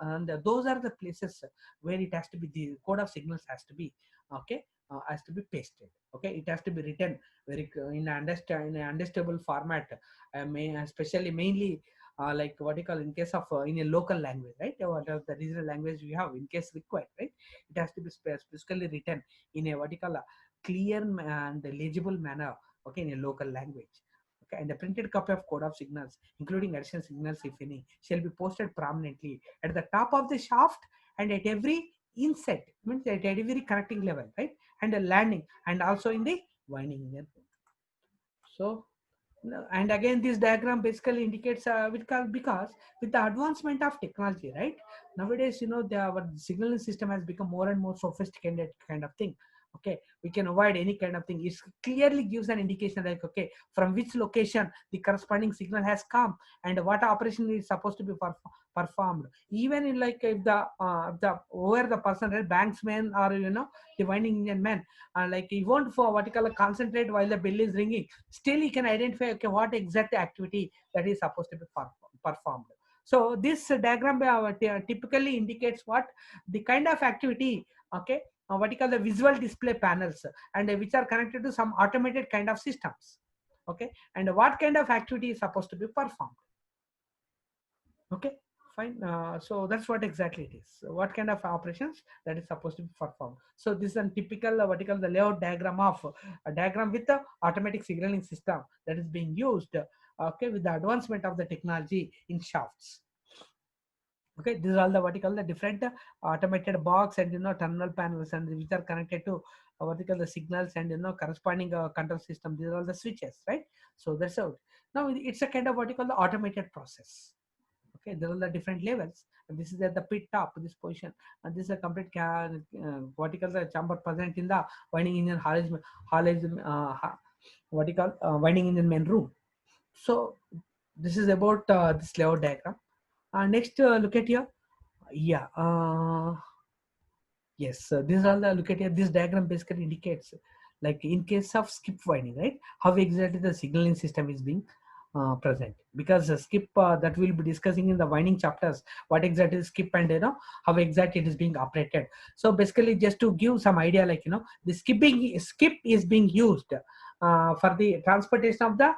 And those are the places where it has to be the code of signals has to be okay, has to be pasted. Okay, it has to be written very in an understandable format, especially mainly like what you call in case of in a local language, right? Whatever the regional language we have in case required, right? It has to be specifically written in a what you call a clear and legible manner, okay, in a local language. Okay, and the printed copy of code of signals including additional signals if any shall be posted prominently at the top of the shaft and at every inset, means at every connecting level, right? And a landing and also in the winding engine. So no, and again this diagram basically indicates because with the advancement of technology, right, nowadays our signaling system has become more and more sophisticated kind of thing. Okay, we can avoid any kind of thing. It clearly gives an indication like okay, from which location the corresponding signal has come and what operation is supposed to be performed. Even in like if the where the person, right, banksman or the winding engine man, like he won't for what you call a concentrate while the bell is ringing, still he can identify okay what exact activity that is supposed to be performed. So this diagram typically indicates what the kind of activity, okay, what you call the visual display panels, and which are connected to some automated kind of systems. Okay, and what kind of activity is supposed to be performed? Okay, fine. So that's what exactly it is. So what kind of operations that is supposed to be performed? So this is a typical what you call the layout diagram of a diagram with the automatic signaling system that is being used. Okay, with the advancement of the technology in shafts. Okay, these are all the what you call the different automated box and terminal panels, and which are connected to what you call the signals and corresponding control system. These are all the switches, right? So that's how. Now it's a kind of what you call the automated process. Okay, there are the different levels, and this is at the pit top, this position, and this is a complete what you call the chamber present in the winding engine what you call winding engine main room. So this is about this layout diagram. Next, look at here. Yeah. Yes. This is all the look at here. This diagram basically indicates, like in case of skip winding, right? How exactly the signaling system is being present. Because skip that we'll be discussing in the winding chapters. What exactly is skip, and how exactly it is being operated. So basically, just to give some idea, like the skip is being used for the transportation of the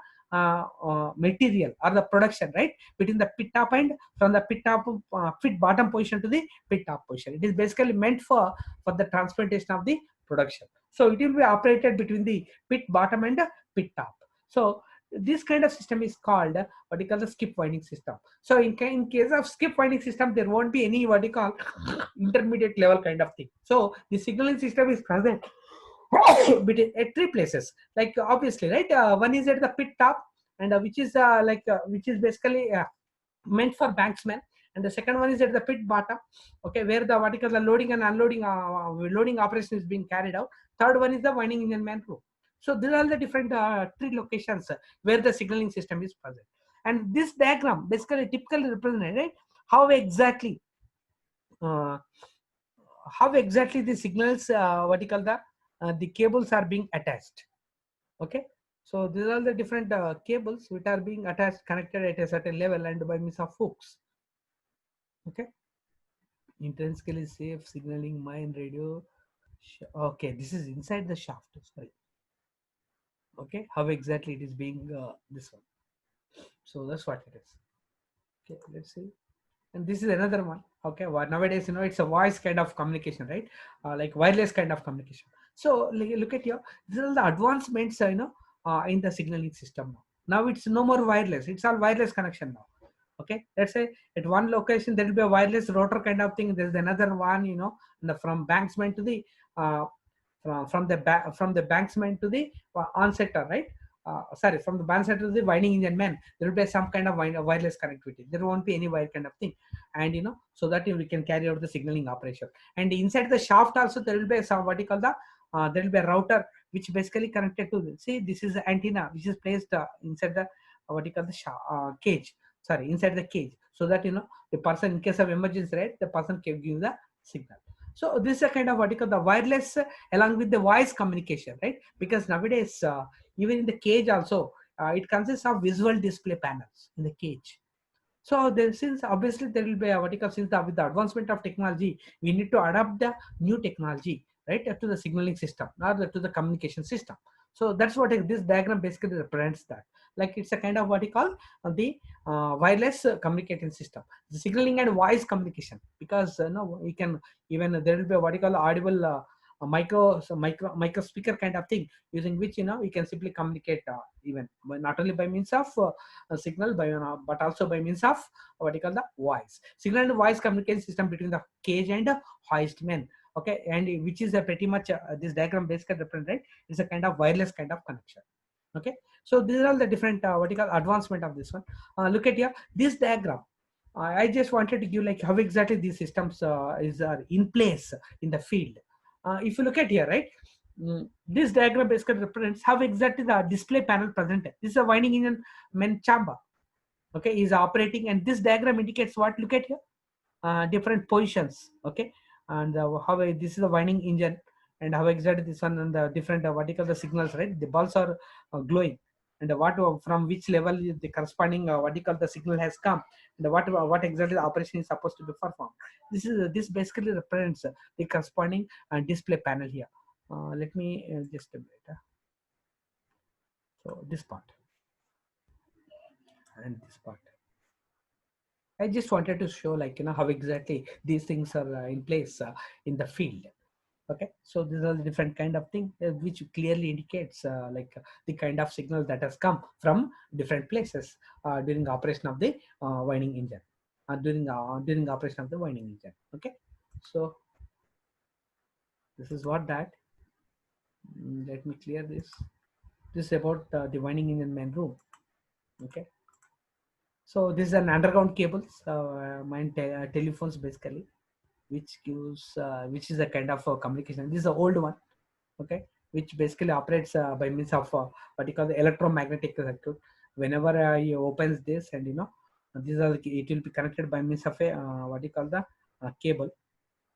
material or the production, right, between the pit top and from the pit bottom position to the pit top position. It is basically meant for the transportation of the production. So it will be operated between the pit bottom and the pit top. So this kind of system is called what you call the skip winding system. So in case of skip winding system, there won't be any what you call intermediate level kind of thing. So the signaling system is present between at three places, like obviously, right, one is at the pit top, and which is basically meant for banksmen, and the second one is at the pit bottom, okay, where the what you call the loading and unloading loading operation is being carried out. Third one is the winding engine man room. So these are the different three locations where the signaling system is present. And this diagram basically typically represents, right, how exactly uh, the signals what you call the cables are being attached. Okay, so these are the different cables which are being attached, connected at a certain level and by means of hooks. Okay, intrinsically safe signaling mine radio. Okay, this is inside the shaft. Sorry. Okay, how exactly it is being this one. So that's what it is. Okay, let's see. And this is another one. Okay, well, nowadays it's a voice kind of communication, right? Like wireless kind of communication. So look at here. These are the advancements in the signaling system now. It's no more wireless, it's all wireless connection now. Okay, let's say at one location there will be a wireless router kind of thing. There's another one, from banksman to the from the banksman to the on sector, right? Sorry, from the band sector to the winding engine man, there will be some kind of wireless connectivity. There won't be any wire kind of thing, and so that we can carry out the signaling operation. And inside the shaft also there will be some what you call the there will be a router which basically connected to see, this is the antenna which is placed inside the what you call the cage, sorry, inside the cage, so that the person, in case of emergency, right, the person can give the signal. So this is a kind of what you call the wireless along with the voice communication, right? Because nowadays even in the cage also it consists of visual display panels in the cage. So there, since obviously there will be a what you call, with the advancement of technology, we need to adapt the new technology, right, to the signaling system or to the communication system. So that's what this diagram basically represents that. Like it's a kind of what you call the wireless communication system, the signaling and voice communication. Because we can even there will be what you call audible a micro speaker kind of thing, using which we can simply communicate even not only by means of a signal but also by means of what you call the voice signal and voice communication system between the cage and hoist men. Okay, and which is a pretty much this diagram basically represent, it's a kind of wireless kind of connection. Okay, so these are all the different what you call advancement of this one. Look at here, this diagram. I just wanted to give like how exactly these systems are in place in the field. If you look at here, right, this diagram basically represents how exactly the display panel presented. This is a winding engine main chamber. Okay, is operating, and this diagram indicates what. Look at here, different positions. Okay, and how this is a winding engine, and how exactly this one and the different what you call the signals, right? The bulbs are glowing, and what from which level is the corresponding what you call the signal has come, and what exactly the operation is supposed to be performed. This basically represents the corresponding display panel here. Let me just a minute. So this part and this part. I just wanted to show, like, how exactly these things are in place in the field. Okay, so these are the different kind of thing which clearly indicates the kind of signal that has come from different places during operation of the winding engine, during operation of the winding engine. Okay, so this is what that. Let me clear this. This is about the winding engine main room. Okay, so this is an underground cables, telephones basically, which is a kind of communication. This is an old one, okay, which basically operates by means of what you call the electromagnetic circuit. Whenever you opens this, and these are it will be connected by means of a what you call the cable.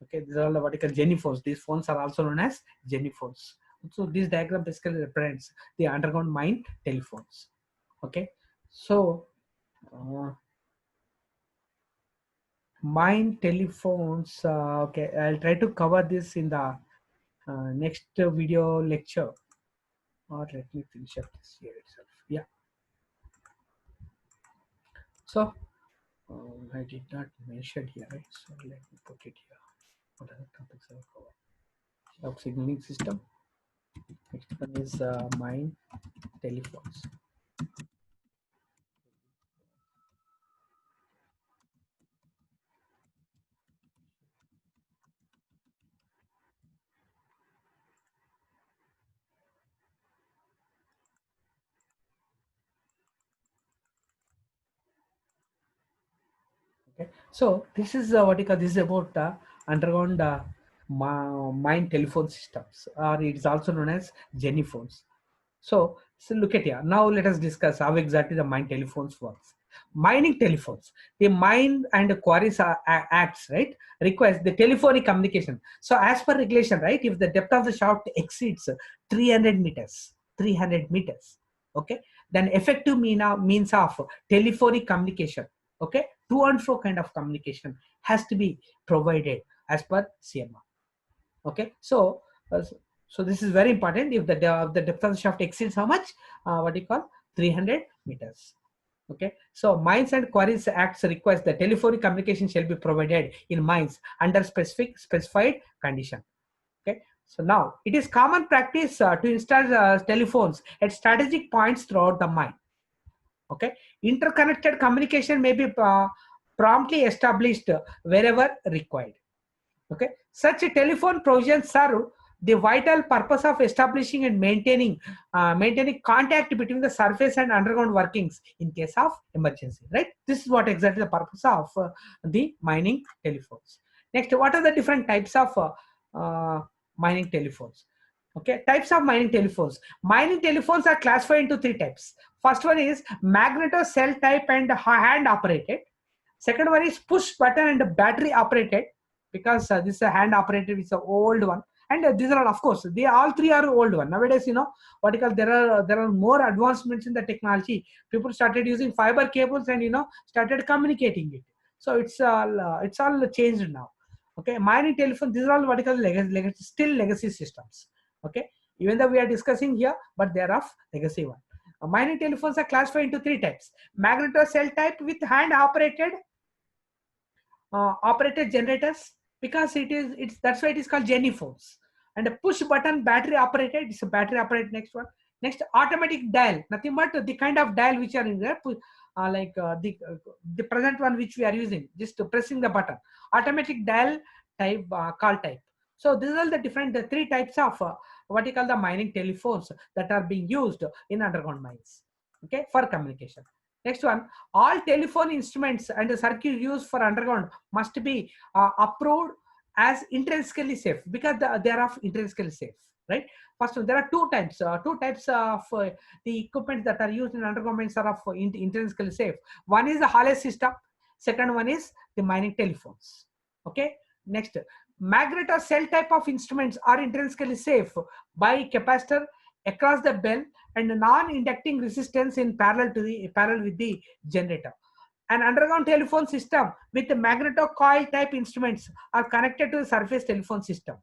Okay, these are all what you call Jenny phones. These phones are also known as Jenny phones. So this diagram basically represents the underground mine telephones. Okay, so uh, mine telephones. Okay, I'll try to cover this in the next video lecture, or let me finish up this here itself. Yeah. So I did not mention here, right? So let me put it here. What are the topics I cover? Of signaling system. Next one is mine telephones. Okay, so this is what you call, this is about underground mine telephone systems, or it is also known as Jenny phones. So look at here. Now let us discuss how exactly the mine telephones works. Mining telephones, the mine and the quarries acts, right, requires the telephonic communication. So as per regulation, right, if the depth of the shaft exceeds 300 meters, 300 meters, okay, then effective means of telephonic communication, okay, to and fro kind of communication has to be provided as per CMR. Okay, so this is very important. If the depth of the shaft exceeds how much, what do you call, 300 meters. Okay, so mines and quarries acts requires the telephonic communication shall be provided in mines under specified condition. Okay, so now it is common practice to install telephones at strategic points throughout the mine. Okay, interconnected communication may be promptly established wherever required. Okay, such a telephone provisions serve the vital purpose of establishing and maintaining contact between the surface and underground workings in case of emergency. Right, this is what exactly the purpose of the mining telephones. Next, what are the different types of mining telephones? Okay, types of mining telephones. Mining telephones are classified into three types. First one is magneto cell type and hand operated. Second one is push button and battery operated, because this is a hand operated, it's an old one. And these are, of course, they all three are old one. Nowadays, what you call, there are more advancements in the technology. People started using fiber cables and started communicating it. So it's all changed now. Okay, mining telephone, these are all what you call still legacy systems. Okay, even though we are discussing here, but they are of legacy one. Mining telephones are classified into three types: magneto cell type with hand operated generators, because it's that's why it is called Jenny phones. And a push button battery operated, it's a battery operated. Next automatic dial, nothing but the kind of dial which are in there, the present one which we are using, just pressing the button, automatic dial type, call type. So these are the different, the three types of what you call the mining telephones that are being used in underground mines, okay, for communication. Next one, all telephone instruments and the circuit used for underground must be approved as intrinsically safe, because they are of intrinsically safe, right? First one, there are two types of the equipment that are used in underground mines are of intrinsically safe. One is the haulage system, second one is the mining telephones. Okay, next, magnet or cell type of instruments are intrinsically safe by capacitor across the bell and non-inducting resistance in parallel with the generator. An underground telephone system with magneto-coil type instruments are connected to the surface telephone system.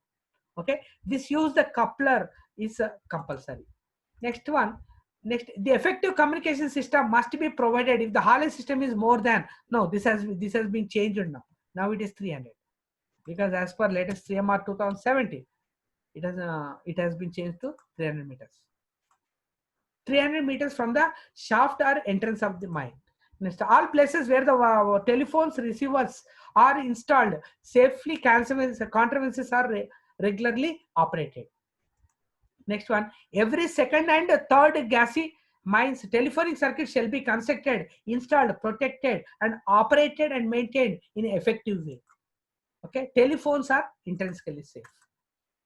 Okay, this use the coupler is compulsory. Next one. Next, the effective communication system must be provided if the Harley system is more than, no, this has been changed now. Now it is 300 because as per latest CMR 2017, it has been changed to 300 meters. 300 meters from the shaft or entrance of the mine. Next, all places where the telephones receivers are installed safely, contrivances are regularly operated. Next one, every second and third gassy mines telephonic circuit shall be constructed, installed, protected, and operated and maintained in an effective way. Okay, telephones are intrinsically safe.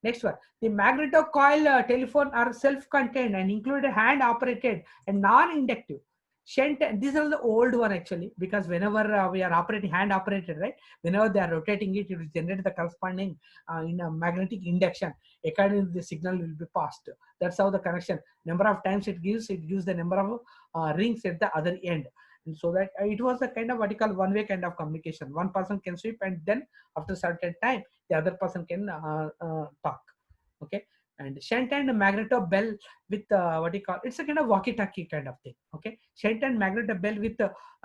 Next one, the magneto-coil telephone are self-contained and included hand-operated and non-inductive. Shunt, these are the old one actually, because whenever we are operating hand-operated, right? Whenever they are rotating it, it will generate the corresponding in a magnetic induction. Accordingly, the signal will be passed. That's how the connection. Number of times it gives the number of rings at the other end. And so that it was a kind of what you call one-way kind of communication. One person can sweep, and then after certain time, the other person can talk. Okay, and shunt and magneto bell with what you call, it's a kind of walkie-talkie kind of thing. Okay, shunt and magneto bell with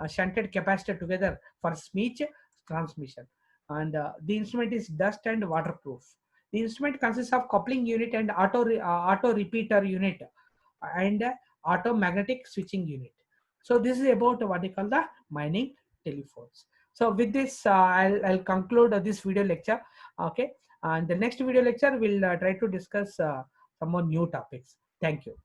shunted capacitor together for speech transmission, and the instrument is dust and waterproof. The instrument consists of coupling unit and auto repeater unit and auto magnetic switching unit. So this is about what you call the mining telephones. So with this, I'll conclude this video lecture. Okay, and the next video lecture we'll try to discuss some more new topics. Thank you.